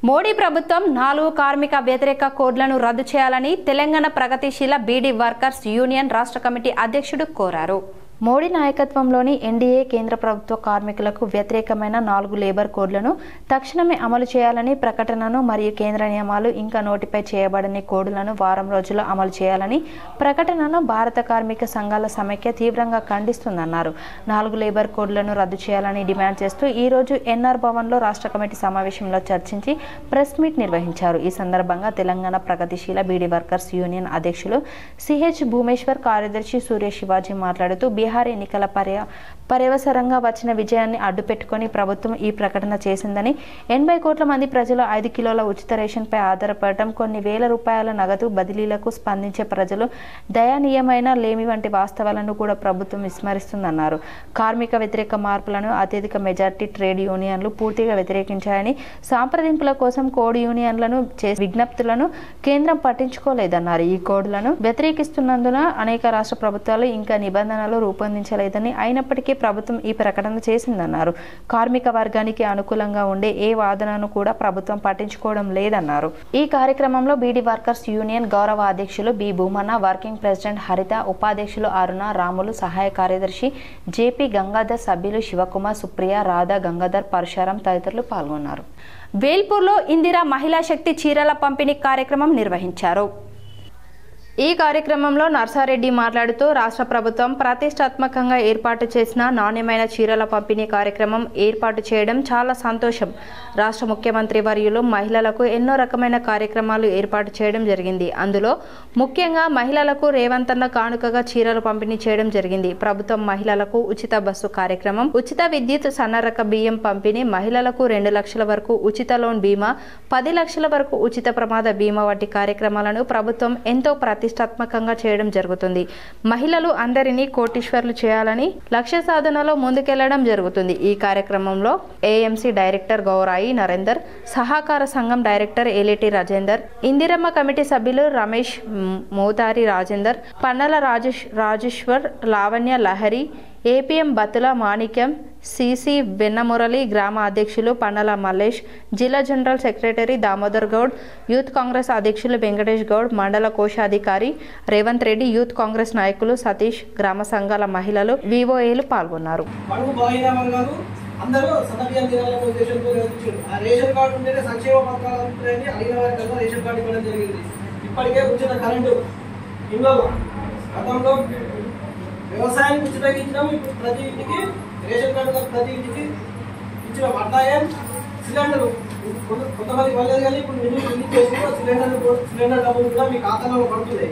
మోడీ ప్రభుత్వం 4 కార్మిక వ్యతిరేక కోడ్లను రద్దు చేయాలని తెలంగాణ ప్రగతిశీల బీడీ వర్కర్స్ యూనియన్ రాష్ట్ర కమిటీ అధ్యక్షుడు కోరారు. మోడీ నాయకత్వంలోని ఎన్డీఏ కేంద్ర ప్రభుత్వ కార్మికులకు వ్యతిరేకమైన 4 లేబర్ కోడ్లను తక్షణమే అమలు చేయాలని, ప్రకటనను మరియు కేంద్ర నియమాలు ఇంకా నోటిఫై చేయబడని కోడ్లను వారం రోజుల్లో అమలు చేయాలని ప్రకటనను భారత కార్మిక సంఘాల సమైక్య తీవ్రంగా ఖండిస్తుందన్నారు. 4 లేబర్ కోడ్లను రద్దు చేయాలని డిమాండ్ చేస్తూ ఈ రోజు ఎన్ఆర్ భవన్లో రాష్ట్ర కమిటీ సమావేశంలో చర్చించి ప్రెస్ మీట్ నిర్వహించారు. ఈ సందర్భంగా తెలంగాణ ప్రగతిశీల బీడీ వర్కర్స్ యూనియన్ అధ్యక్షులు సిహెచ్ భూమేశ్వర్, కార్యదర్శి సూర్య శివాజీ మాట్లాడుతూ బీహార్ ఎన్నికల పర్యవసరంగా వచ్చిన విజయాన్ని అడ్డుపెట్టుకుని ప్రభుత్వం ఈ ప్రకటన చేసిందని, 80 కోట్ల మంది ప్రజలు 5 కిలోల ఉచిత రేషన్పై ఆధారపడటం, కొన్ని వేల రూపాయల నగదు బదిలీలకు స్పందించే ప్రజలు దయనీయమైన లేమి వంటి వాస్తవాలను కూడా ప్రభుత్వం విస్మరిస్తుందన్నారు. కార్మిక వ్యతిరేక మార్పులను అత్యధిక మెజార్టీ ట్రేడ్ యూనియన్లు పూర్తిగా వ్యతిరేకించాయని, సాంప్రదింపుల కోసం కోడ్ యూనియన్లను చేసే విజ్ఞప్తులను కేంద్రం పట్టించుకోలేదన్నారు. ఈ కోడ్లను వ్యతిరేకిస్తున్నందున అనేక రాష్ట్ర ప్రభుత్వాలు ఇంకా నిబంధనలు రూపొందించలేదని, అయినప్పటికీ ప్రభుత్వం ఈ ప్రకటన చేసిందన్నారు. కార్మిక వర్గానికి అనుకూలంగా ఉండే ఏ వాదనను కూడా ప్రభుత్వం పట్టించుకోవడం లేదన్నారు. ఈ కార్యక్రమంలో బీడీ వర్కర్స్ యూనియన్ గౌరవ అధ్యక్షులు బి భూమన్న, వర్కింగ్ ప్రెసిడెంట్ హరిత, ఉపాధ్యక్షులు అరుణ, రాములు, సహాయ కార్యదర్శి జేపీ గంగాధర్, సభ్యులు శివకుమార్, సుప్రియ, రాధా, గంగాధర్, పరశురాం తదితరులు పాల్గొన్నారు. వేల్పూర్లో ఇందిరా మహిళా శక్తి చీరల పంపిణీ కార్యక్రమం నిర్వహించారు. ఈ కార్యక్రమంలో నర్సారెడ్డి మాట్లాడుతూ రాష్ట్ర ప్రభుత్వం ప్రతిష్టాత్మకంగా ఏర్పాటు చేసిన నాణ్యమైన చీరల పంపిణీ కార్యక్రమం ఏర్పాటు చేయడం చాలా సంతోషం. రాష్ట్ర ముఖ్యమంత్రి వర్యులు మహిళలకు ఎన్నో రకమైన కార్యక్రమాలు ఏర్పాటు చేయడం జరిగింది. అందులో ముఖ్యంగా మహిళలకు రేవంతన్న కానుకగా చీరలు పంపిణీ చేయడం జరిగింది. ప్రభుత్వం మహిళలకు ఉచిత బస్సు కార్యక్రమం, ఉచిత విద్యుత్, సన్నరక బియ్యం పంపిణీ, మహిళలకు 2 లక్షల వరకు ఉచిత లోన్ బీమా, 10 లక్షల వరకు ఉచిత ప్రమాద బీమా వంటి కార్యక్రమాలను ప్రభుత్వం ఎంతో ప్రతిష్టాత్మకంగా చేయడం జరుగుతుంది. మహిళలు అందరినీ కోటీశ్వర్లు చేయాలని లక్ష్య సాధనలో ముందుకెళ్లడం జరుగుతుంది. ఈ కార్యక్రమంలో ఏఎంసీ డైరెక్టర్ గౌరాయి నరేందర్, సహకార సంఘం డైరెక్టర్ ఏలేటి రాజేందర్, ఇందిరమ్మ కమిటీ సభ్యులు రమేష్, మోతారి రాజేందర్, పన్నల రాజేశ్వర్, లావణ్య లహరి, ఏపీఎం బతుల మాణిక్యం, సిసి వెన్నమురళి, గ్రామ అధ్యక్షులు పన్నల మల్లేష్, జిల్లా general secretary Damodar Goud, youth Congress అధ్యక్షులు వెంకటేష్ గౌడ్, మండల కోశాధికారి రేవంత్ రెడ్డి, యూత్ కాంగ్రెస్ నాయకులు సతీష్, గ్రామ సంఘాల మహిళలు, వివోఏలు పాల్గొన్నారు. అందరూ సన్నబియ్యం తినాలనే ఉద్దేశంతో నిర్వహించారు. ఆ రేషన్ కార్డు ఉంటేనే సంక్షేమ పథకాలు అందుతాయని అడిగిన వారికల్లా రేషన్ కార్డు ఇవ్వడం జరిగింది. ఇప్పటికే ఉచిత కరెంటు ఇంట్లో గతంలో వ్యవసాయానికి ఉచితంగా ఇచ్చినాము. ఇప్పుడు ప్రతి ఇంటికి రేషన్ కార్డు ప్రతి ఇంటికి ఇచ్చిన అట్లాగే సిలిండర్ కొంతమంది పడలేదు కానీ ఇప్పుడు నిధులు చేసిన సిలిండర్ డబ్బులు కూడా మీ ఖాతాలో పడుతుంది.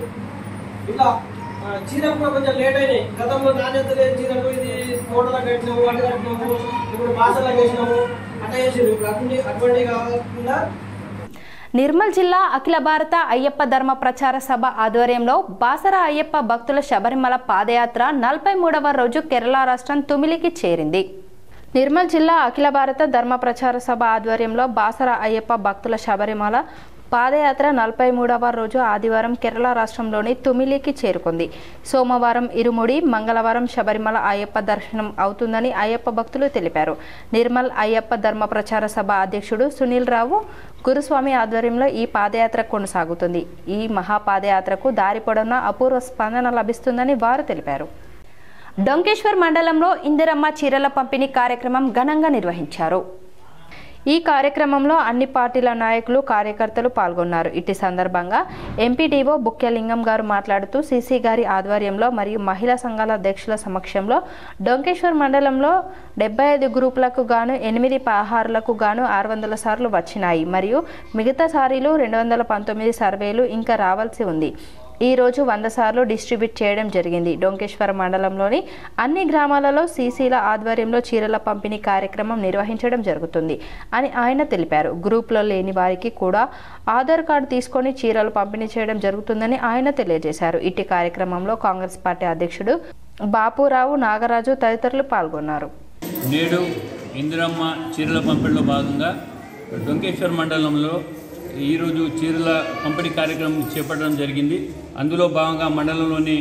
ఇట్లా చీరలు కూడా కొంచెం లేట్ అయినాయి. గతంలో నాణ్యత లేని చీరలు ఇది తోటలకు కట్టినాము, అటు కట్టినాము, ఇప్పుడు బాసలకు వేసినాము, అట్లా చేసినాము. ఇప్పుడు అటువంటి కాకుండా నిర్మల్ జిల్లా అఖిల భారత అయ్యప్ప ధర్మ ప్రచార సభ ఆధ్వర్యంలో బాసర అయ్యప్ప భక్తుల శబరిమల పాదయాత్ర 43వ రోజు కేరళ రాష్ట్రం తుమిలికి చేరింది. నిర్మల్ జిల్లా అఖిల భారత ధర్మ ప్రచార సభ ఆధ్వర్యంలో బాసర అయ్యప్ప భక్తుల శబరిమల పాదయాత్ర 43వ రోజు ఆదివారం కేరళ రాష్ట్రంలోని తుమిలికి చేరుకుంది. సోమవారం ఇరుముడి, మంగళవారం శబరిమల అయ్యప్ప దర్శనం అవుతుందని అయ్యప్ప భక్తులు తెలిపారు. నిర్మల్ అయ్యప్ప ధర్మ ప్రచార సభ అధ్యక్షుడు సునీల్ రావు గురుస్వామి ఆధ్వర్యంలో ఈ పాదయాత్ర కొనసాగుతుంది. ఈ మహాపాదయాత్రకు దారి పొడవునా అపూర్వ స్పందన లభిస్తుందని వారు తెలిపారు. డొంకేశ్వర్ మండలంలో ఇందిరమ్మ చీరల పంపిణీ కార్యక్రమం ఘనంగా నిర్వహించారు. ఈ కార్యక్రమంలో అన్ని పార్టీల నాయకులు, కార్యకర్తలు పాల్గొన్నారు. ఇట్టి సందర్భంగా ఎంపీడీఓ బుక్యలింగం గారు మాట్లాడుతూ సీసీ గారి ఆధ్వర్యంలో మరియు మహిళా సంఘాల అధ్యక్షుల సమక్షంలో డొంకేశ్వర్ మండలంలో 75 గ్రూపులకు గాను 8 పహారులకు గాను 600 సార్లు వచ్చినాయి మరియు మిగతా సారీలు 219 సర్వేలు ఇంకా రావాల్సి ఉంది. ఈ రోజు 100 సార్లు డిస్ట్రిబ్యూట్ చేయడం జరిగింది. డొంకేశ్వర మండలంలోని అన్ని గ్రామాలలో సీసీల ఆధ్వర్యంలో చీరల పంపిణీ కార్యక్రమం నిర్వహించడం జరుగుతుంది అని ఆయన తెలిపారు. గ్రూప్లో లేని వారికి కూడా ఆధార్ కార్డు తీసుకొని చీరలు పంపిణీ చేయడం జరుగుతుందని ఆయన తెలియజేశారు. ఇట్టి కార్యక్రమంలో కాంగ్రెస్ పార్టీ అధ్యక్షుడు బాపురావు, నాగరాజు తదితరులు పాల్గొన్నారు. నేడు ఇందిరమ్మ చీరల పంపిణీలో భాగంగా డొంకేశ్వర్ మండలంలో ఈరోజు చీరల పంపిణీ కార్యక్రమం చేపట్టడం జరిగింది. అందులో భాగంగా మండలంలోని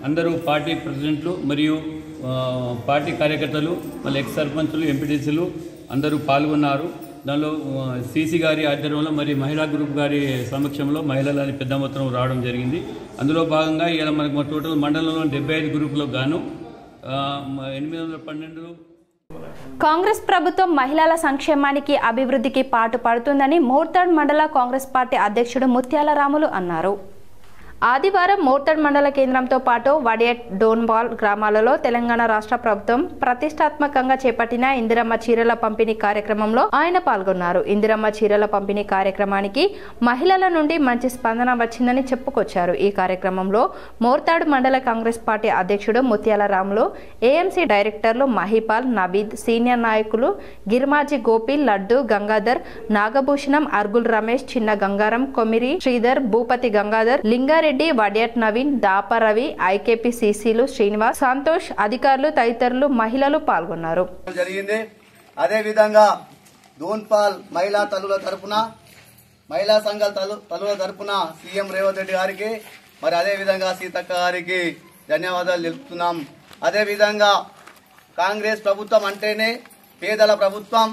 అందరూ పార్టీ ప్రెసిడెంట్లు మరియు పార్టీ కార్యకర్తలు, మళ్ళీ ఎక్స్ సర్పంచులు, ఎంపీటీసీలు అందరూ పాల్గొన్నారు. దానిలో సీసీ గారి ఆధ్వర్యంలో మరియు మహిళా గ్రూప్ గారి సమక్షంలో మహిళలని పెద్ద మొత్తం రావడం జరిగింది. అందులో భాగంగా ఇలా మనకు టోటల్ మండలంలో 75 గ్రూపులకు గాను 812 కాంగ్రెస్ ప్రభుత్వం మహిళల సంక్షేమానికి, అభివృద్ధికి పాటుపడుతుందని మోర్తాడ్ మండల కాంగ్రెస్ పార్టీ అధ్యక్షుడు ముత్యాల రాములు అన్నారు. ఆదివారం మోర్తాడ్ మండల కేంద్రంతో పాటు వడియట్, డోన్బాల్ గ్రామాలలో తెలంగాణ రాష్ట్ర ప్రభుత్వం ప్రతిష్టాత్మకంగా చేపట్టిన ఇందిరమ్మ చీరల పంపిణీ కార్యక్రమంలో ఆయన పాల్గొన్నారు. ఇందిరమ్మ చీరల పంపిణీ కార్యక్రమానికి మహిళల నుండి మంచి స్పందన వచ్చిందని చెప్పుకొచ్చారు. ఈ కార్యక్రమంలో మోర్తాడ్ మండల కాంగ్రెస్ పార్టీ అధ్యక్షుడు ముత్యాల రాములు, ఏఎంసీ డైరెక్టర్లు మహిపాల్, నవీద్, సీనియర్ నాయకులు గిర్మాజీ గోపి, లడ్డు, గంగాధర్, నాగభూషణం, అర్గుల్ రమేష్, చిన్న గంగారం, కొమిరి శ్రీధర్, భూపతి గంగాధర్, లింగారెడ్డి, వడియట్ నవీన్, దాప రవి, ఐకేపీ సీసీలు శ్రీనివాస్, సంతోష్, అధికారులు తదితరులు మహిళలు పాల్గొన్నారు. జరిగింది. అదే విధంగా దోన్పాల్ మహిళా తల్లుల తరపున, మహిళా సంఘాల తల్లుల తరపున సీఎం రేవంత్ రెడ్డి గారికి, మరి అదే విధంగా సీతక్క గారికి ధన్యవాదాలు తెలుపుతున్నాం. అదే విధంగా కాంగ్రెస్ ప్రభుత్వం అంటేనే పేదల ప్రభుత్వం,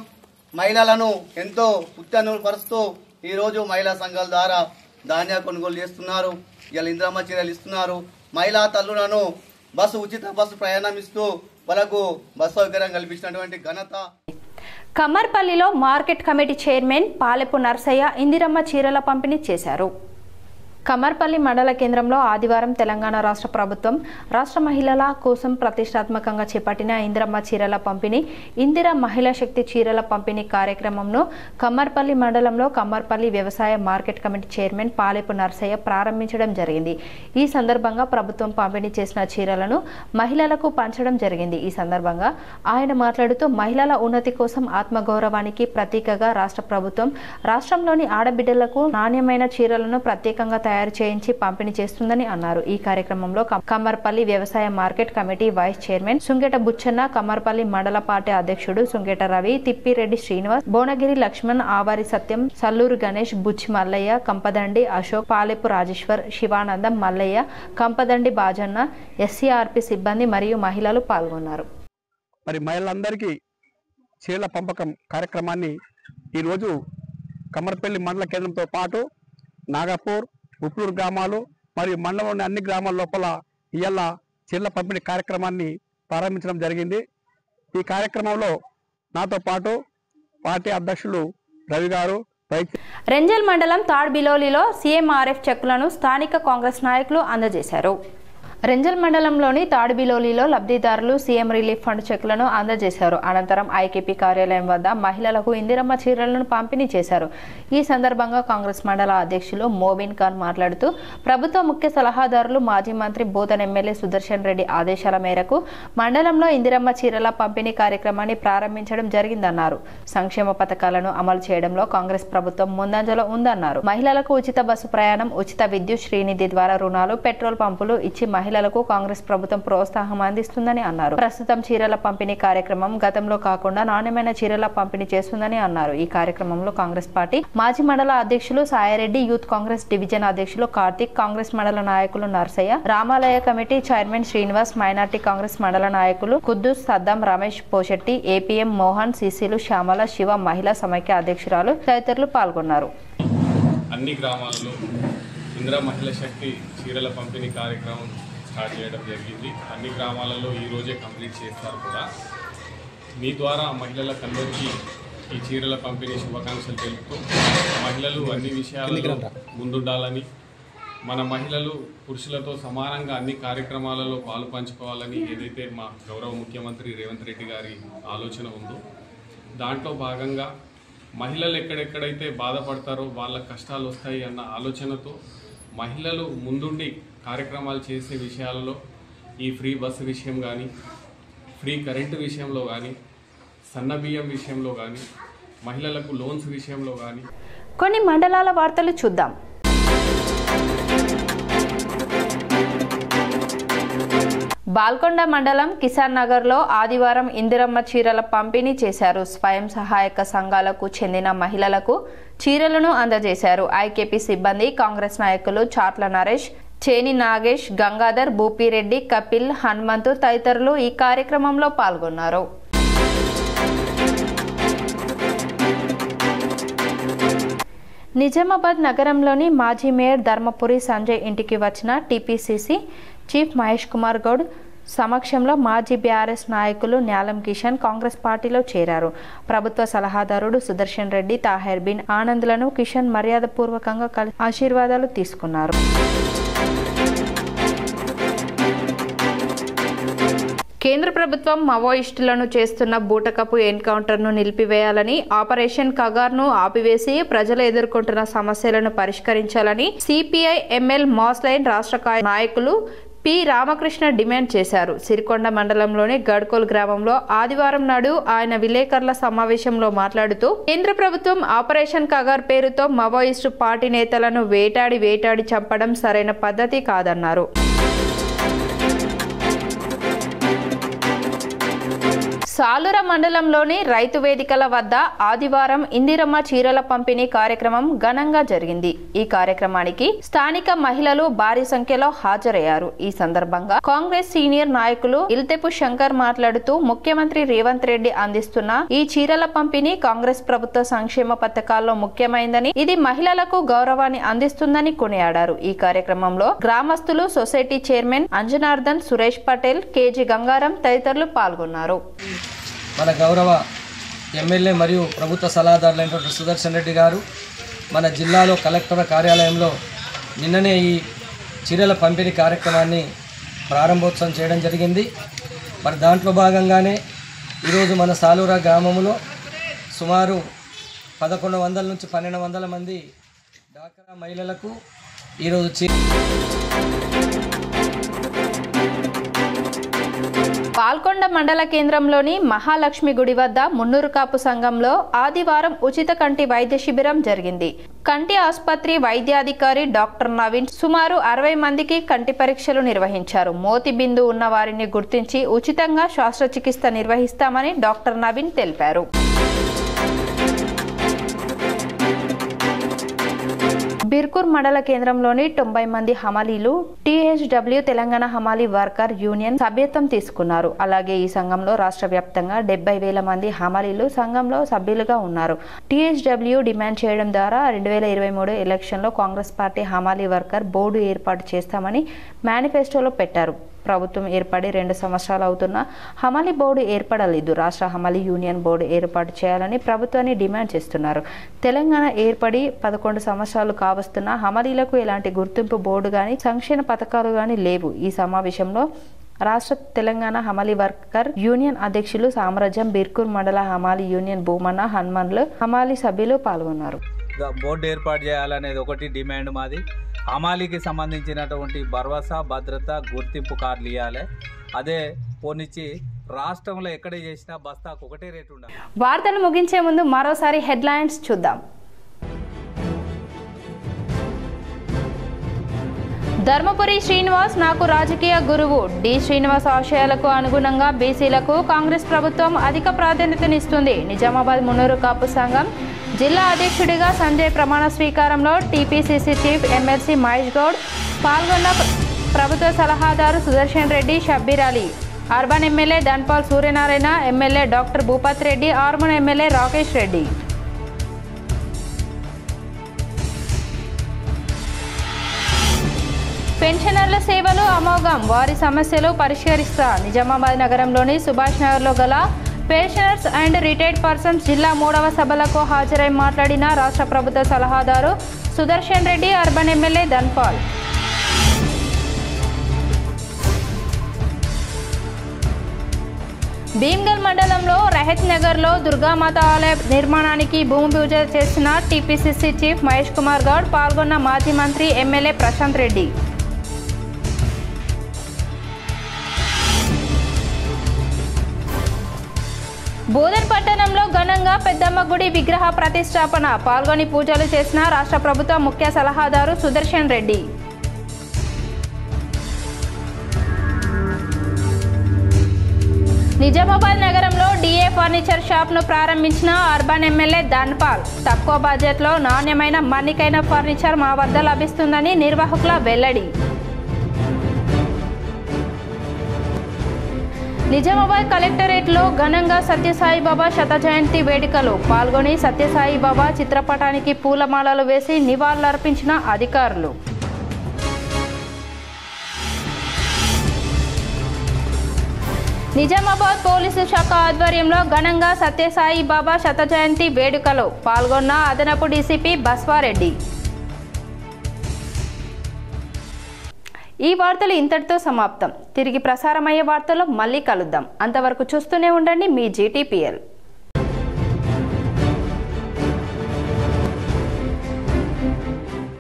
మహిళలను ఎంతో ఉత్తేజపరుస్తూ ఈరోజు మహిళా సంఘాల ద్వారా ధాన్య కొనుగోలు చేస్తున్నారు. ఇలా ఇందిరమ్మ చీరలు ఇస్తున్నారు. మహిళా తల్లులను ఉచిత బస్సు ప్రయాణం ఇస్తూ వాళ్ళకు బస్సు సౌకర్యం కల్పించినటువంటి ఘనత. కమ్మర్పల్లిలో market committee chairman Palepu Narsaiah Indiramma చీరల పంపిణీ చేశారు. కమర్పల్లి మండల కేంద్రంలో ఆదివారం తెలంగాణ రాష్ట్ర ప్రభుత్వం రాష్ట్ర మహిళల కోసం ప్రతిష్టాత్మకంగా చేపట్టిన ఇందిరమ్మ చీరల పంపిణీ ఇందిరా మహిళా శక్తి చీరల పంపిణీ కార్యక్రమంను కమర్పల్లి మండలంలో కమర్పల్లి వ్యవసాయ market committee chairman Palepu Narsaiah ప్రారంభించడం జరిగింది. ఈ సందర్భంగా ప్రభుత్వం పంపిణీ చేసిన చీరలను మహిళలకు పంచడం జరిగింది. ఈ సందర్భంగా ఆయన మాట్లాడుతూ మహిళల ఉన్నతి కోసం ఆత్మగౌరవానికి ప్రతీకగా రాష్ట్ర ప్రభుత్వం రాష్ట్రంలోని ఆడబిడ్డలకు నాణ్యమైన చీరలను ప్రత్యేకంగా తయారు చేయించి పంపిణీ చేస్తుందని అన్నారు. ఈ కార్యక్రమంలో కమర్పల్లి వ్యవసాయ market committee vice chairman Sungeta Bucchanna, Kammarpalli mandal party అధ్యక్షుడు సుంగెట రవి, తిప్పిరెడ్డి శ్రీనివాస్, బోనగిరి లక్ష్మణ్, ఆవారి సత్యం, సల్లూరు గణేష్, బుచ్చి మల్లయ్య, కంపదండి అశోక్, పాలెపు రాజేశ్వర్, శివానందం, మల్లయ్య, కంపదండి బాజన్న, ఎస్సీఆర్పీ సిబ్బంది మరియు మహిళలు పాల్గొన్నారు. మరి మహిళలందరికీ చీరల పంపకం కార్యక్రమాన్ని ఈరోజు కమర్పల్లి మండల కేంద్రంతో పాటు నాగపూర్, ఉప్లూరు గ్రామాలు మరియు మండలంలోని అన్ని గ్రామాల లోపల ఇవాళ చీరల పంపిణీ కార్యక్రమాన్ని ప్రారంభించడం జరిగింది. ఈ కార్యక్రమంలో నాతో పాటు పార్టీ అధ్యక్షులు రవి గారు, రెంజల్ మండలం తాడ్బిలోలిలో సీఎంఆర్ఎఫ్ చెక్కులను స్థానిక కాంగ్రెస్ నాయకులు అందజేశారు. రెంజల్ మండలంలోని తాడ్బిలోలిలో లబ్ధిదారులు సీఎం రిలీఫ్ ఫండ్ చెక్కులను అందజేశారు. అనంతరం ఐకేపీ కార్యాలయం వద్ద మహిళలకు ఇందిరమ్మ చీరలను పంపిణీ చేశారు. ఈ సందర్భంగా కాంగ్రెస్ మండల అధ్యక్షులు మోబిన్ ఖాన్ మాట్లాడుతూ ప్రభుత్వ ముఖ్య సలహాదారులు మాజీ మంత్రి బోధన్ ఎమ్మెల్యే సుదర్శన్ రెడ్డి ఆదేశాల మేరకు మండలంలో ఇందిరమ్మ చీరల పంపిణీ కార్యక్రమాన్ని ప్రారంభించడం జరిగిందన్నారు. సంక్షేమ పథకాలను అమలు చేయడంలో కాంగ్రెస్ ప్రభుత్వం ముందంజలో ఉందన్నారు. మహిళలకు ఉచిత బస్సు ప్రయాణం, ఉచిత విద్యుత్ శ్రీనిధి ద్వారా రుణాలు, పెట్రోల్ పంపులు ఇచ్చి మహిళలకు కాంగ్రెస్ ప్రభుత్వం ప్రోత్సాహం అందిస్తుందని అన్నారు. ప్రస్తుతం చీరల పంపిణీ కార్యక్రమం గతంలో కాకుండా నాణ్యమైన చీరల పంపిణీ చేస్తుందని అన్నారు. ఈ కార్యక్రమంలో కాంగ్రెస్ పార్టీ మాజీ మండల అధ్యక్షులు సాయిరెడ్డి, యూత్ కాంగ్రెస్ డివిజన్ అధ్యక్షులు కార్తిక్, కాంగ్రెస్ మండల నాయకులు నర్సయ్య, రామాలయ committee chairman Srinivas, minority Congress mandal నాయకులు కుద్దూస్, సద్దాం, రమేష్ పోషెట్టి, ఏపీఎం మోహన్, సిసిలు, శ్యామల, శివ, మహిళా సమైక్య అధ్యక్షురాలు తదితరులు పాల్గొన్నారు. అన్ని గ్రామాల్లో ఇందిరా మహిళా శక్తి చీరల పంపిణీ కార్యక్రమం స్టార్ట్ చేయడం జరిగింది. అన్ని గ్రామాలలో ఈరోజే కంప్లీట్ చేస్తారు కూడా. మీ ద్వారా మహిళలకందరికీ ఈ చీరల పంపిణీ శుభాకాంక్షలు తెలుపుతూ మహిళలు అన్ని విషయాలలో ముందుండాలని, మన మహిళలు పురుషులతో సమానంగా అన్ని కార్యక్రమాలలో పాలు పంచుకోవాలని ఏదైతే మా గౌరవ ముఖ్యమంత్రి రేవంత్ రెడ్డి గారి ఆలోచన ఉందో దాంట్లో భాగంగా మహిళలు ఎక్కడెక్కడైతే బాధపడతారో వాళ్ళ కష్టాలు వస్తాయి అన్న ఆలోచనతో మహిళలు ముందుండి కార్యక్రమాలు చేసే విషయాలలో ఈ ఫ్రీ బస్సు విషయం కానీ, ఫ్రీ కరెంటు విషయంలో కానీ, సన్న బియ్యం విషయంలో కానీ, మహిళలకు లోన్స్ విషయంలో కానీ. కొన్ని మండలాల వార్తలు చూద్దాం. బాల్కొండ మండలం కిసాన్ నగర్లో ఆదివారం ఇందిరమ్మ చీరల పంపిణీ చేశారు. స్వయం సహాయక సంఘాలకు చెందిన మహిళలకు చీరలను అందజేశారు. ఐకేపీ సిబ్బంది, కాంగ్రెస్ నాయకులు చాట్ల నరేష్, చేని నాగేష్, గంగాధర్, భూపిరెడ్డి, కపిల్, హనుమంతు తదితరులు ఈ కార్యక్రమంలో పాల్గొన్నారు. నిజామాబాద్ నగరంలోని మాజీ మేయర్ ధర్మపురి సంజయ్ ఇంటికి వచ్చిన టీపీసీసీ చీఫ్ మహేష్ కుమార్ గౌడ్ సమక్షంలో మాజీ బీఆర్ఎస్ నాయకులు న్యాలం కిషన్ కాంగ్రెస్ పార్టీలో చేరారు. ప్రభుత్వ సలహాదారుడు సుదర్శన్ రెడ్డి, తాహెర్ బిన్ ఆనంద్లను కిషన్ మర్యాదపూర్వకంగా ఆశీర్వాదాలు తీసుకున్నారు. కేంద్ర ప్రభుత్వం మావోయిస్టులను చేస్తున్న బూటకపు ఎన్కౌంటర్ను నిలిపివేయాలని, ఆపరేషన్ కగార్ను ఆపివేసి ప్రజలు ఎదుర్కొంటున్న సమస్యలను పరిష్కరించాలని సిపిఐ ఎంఎల్ మాస్లైన్ రాష్ట్ర నాయకులు పి రామకృష్ణ డిమాండ్ చేశారు. సిరికొండ మండలంలోని గడ్కోల్ గ్రామంలో ఆదివారం నాడు ఆయన విలేకరుల సమావేశంలో మాట్లాడుతూ కేంద్ర ప్రభుత్వం ఆపరేషన్ కగార్ పేరుతో మావోయిస్టు పార్టీ నేతలను వేటాడి చంపడం సరైన పద్ధతి కాదన్నారు. సాలూర మండలంలోని రైతు వేదికల వద్ద ఆదివారం ఇందిరమ్మ చీరల పంపిణీ కార్యక్రమం ఘనంగా జరిగింది. ఈ కార్యక్రమానికి స్థానిక మహిళలు భారీ సంఖ్యలో హాజరయ్యారు. ఈ సందర్భంగా కాంగ్రెస్ సీనియర్ నాయకులు ఇల్తెపు శంకర్ మాట్లాడుతూ ముఖ్యమంత్రి రేవంత్ రెడ్డి అందిస్తున్న ఈ చీరల పంపిణీ కాంగ్రెస్ ప్రభుత్వ సంక్షేమ పథకాల్లో ముఖ్యమైందని, ఇది మహిళలకు గౌరవాన్ని అందిస్తుందని కొనియాడారు. ఈ కార్యక్రమంలో గ్రామస్తులు, society chairman Anjanardhan, Suresh Patel, KG Gangaram తదితరులు పాల్గొన్నారు. మన గౌరవ ఎమ్మెల్యే మరియు ప్రభుత్వ సలహాదారులైనటువంటి సుదర్శన్ రెడ్డి గారు మన జిల్లాలో కలెక్టర్ కార్యాలయంలో నిన్ననే ఈ చీరల పంపిణీ కార్యక్రమాన్ని ప్రారంభోత్సవం చేయడం జరిగింది. మరి దాంట్లో భాగంగానే ఈరోజు మన సాలూరా గ్రామంలో సుమారు 1100 నుంచి 1200 మంది డాక్రా మహిళలకు ఈరోజు పాల్కొండ మండల కేంద్రంలోని మహాలక్ష్మి గుడి వద్ద మున్నూరు కాపు సంఘంలో ఆదివారం ఉచిత కంటి వైద్య శిబిరం జరిగింది. కంటి ఆసుపత్రి వైద్యాధికారి డాక్టర్ నవీన్ సుమారు 60 మందికి కంటి పరీక్షలు నిర్వహించారు. మోతి బిందు ఉన్న వారిని గుర్తించి ఉచితంగా శస్త్రచికిత్స నిర్వహిస్తామని డాక్టర్ నవీన్ తెలిపారు. బిర్కూర్ మండల కేంద్రంలోని 90 మంది హమాలీలు THW తెలంగాణ హమాలీ వర్కర్ యూనియన్ సభ్యత్వం తీసుకున్నారు. అలాగే ఈ సంఘంలో రాష్ట్ర వ్యాప్తంగా 70,000 మంది హమాలీలు సంఘంలో సభ్యులుగా ఉన్నారు. THW డిమాండ్ చేయడం ద్వారా 2023 ఎలక్షన్లో కాంగ్రెస్ పార్టీ హమాలీ వర్కర్ బోర్డు ఏర్పాటు చేస్తామని మేనిఫెస్టోలో పెట్టారు. ప్రభుత్వం ఏర్పడి 2 సంవత్సరాలు అవుతున్నా హమాలీ బోర్డు ఏర్పడలేదు. రాష్ట్ర హమాలీ యూనియన్ బోర్డు ఏర్పాటు చేయాలని ప్రభుత్వాన్ని డిమాండ్ చేస్తున్నారు. తెలంగాణ ఏర్పడి 11 సంవత్సరాలు కావస్తున్నా హమాలీలకు ఎలాంటి గుర్తింపు బోర్డు గాని సంక్షేమ పథకాలు గాని లేవు. ఈ సమావేశంలో రాష్ట్ర తెలంగాణ హమాలీ వర్కర్ యూనియన్ అధ్యక్షులు సామ్రాజ్యం, బిర్కూర్ మండల హమాలీ యూనియన్ భూమన్న, హనుమన్లు హమాలీ సభ్యులు పాల్గొన్నారు. బోర్డు ఏర్పాటు చేయాలనేది ఒకటి డిమాండ్ మాది. హమాలీకి సంబంధించినటువంటి భరోసా, భద్రత, గుర్తింపు కార్డులు ఇవ్వాలి. అదే పోనిచ్చి రాష్ట్రంలో ఎక్కడ చేసినా బస్తాకు ఒకటే రేటు ఉండాలి. వార్తలు ముగించే ముందు మరోసారి హెడ్లైన్స్ చూద్దాం. ధర్మపురి శ్రీనివాస్ నాకు రాజకీయ గురువు. డి శ్రీనివాస్ ఆశయాలకు అనుగుణంగా బీసీలకు కాంగ్రెస్ ప్రభుత్వం అధిక ప్రాధాన్యతనిస్తుంది. నిజామాబాద్ మున్నూరు కాపు సంఘం జిల్లా అధ్యక్షుడిగా సంజయ్ ప్రమాణ స్వీకారంలో TPCC chief MLC Mahesh Goud పాల్గొన్న ప్రభుత్వ సలహాదారు Sudarshan Reddy, Shabbir Ali, urban MLA Dhanpal Suryanarayana, MLA doctor Bhupat Reddy, Armoor MLA Rakesh Reddy. పెన్షనర్ల సేవలు అమోఘం, వారి సమస్యలు పరిష్కరిస్తా. నిజామాబాద్ నగరంలోని సుభాష్ నగర్లో గల పెన్షనర్స్ అండ్ రిటైర్డ్ పర్సన్స్ జిల్లా 3వ సభలకు హాజరై మాట్లాడిన రాష్ట్ర ప్రభుత్వ సలహాదారు సుదర్శన్ రెడ్డి, అర్బన్ ఎమ్మెల్యే ధన్పాల్. భీమ్గల్ మండలంలో రహత్ నగర్లో దుర్గామాత ఆలయ నిర్మాణానికి భూమి పూజ చేసిన టీపీసీసీ చీఫ్ మహేష్ కుమార్ గౌడ్, పాల్గొన్న మాజీ మంత్రి ఎమ్మెల్యే ప్రశాంత్ రెడ్డి. బోధన్ పట్టణంలో ఘనంగా పెద్దమ్మ గుడి విగ్రహ ప్రతిష్టాపన, పాల్గొని పూజలు చేసిన రాష్ట్ర ప్రభుత్వ ముఖ్య సలహాదారు సుదర్శన్ రెడ్డి. నిజామాబాద్ నగరంలో డిఏ ఫర్నిచర్ షాప్ను ప్రారంభించిన అర్బన్ ఎమ్మెల్యే ధన్పాల్. తక్కువ బడ్జెట్లో నాణ్యమైన మన్నికైన ఫర్నిచర్ మా వద్ద లభిస్తుందని నిర్వాహకుల వెల్లడి. నిజామాబాద్ కలెక్టరేట్లో ఘనంగా సత్యసాయిబాబా శత జయంతి వేడుకలు, పాల్గొని సత్యసాయిబాబా చిత్రపటానికి పూలమాలలు వేసి నివాళులర్పించిన అధికారులు. నిజామాబాద్ పోలీసు శాఖ ఆధ్వర్యంలో ఘనంగా సత్యసాయిబాబా శత జయంతి వేడుకలు, పాల్గొన్న అదనపు డీసీపీ బస్వారెడ్డి. ఈ వార్తలు ఇంతటితో సమాప్తం. తిరిగి ప్రసారమయ్యే వార్తల్లో మళ్ళీ కలుద్దాం. అంతవరకు చూస్తూనే ఉండండి మీ GTPL.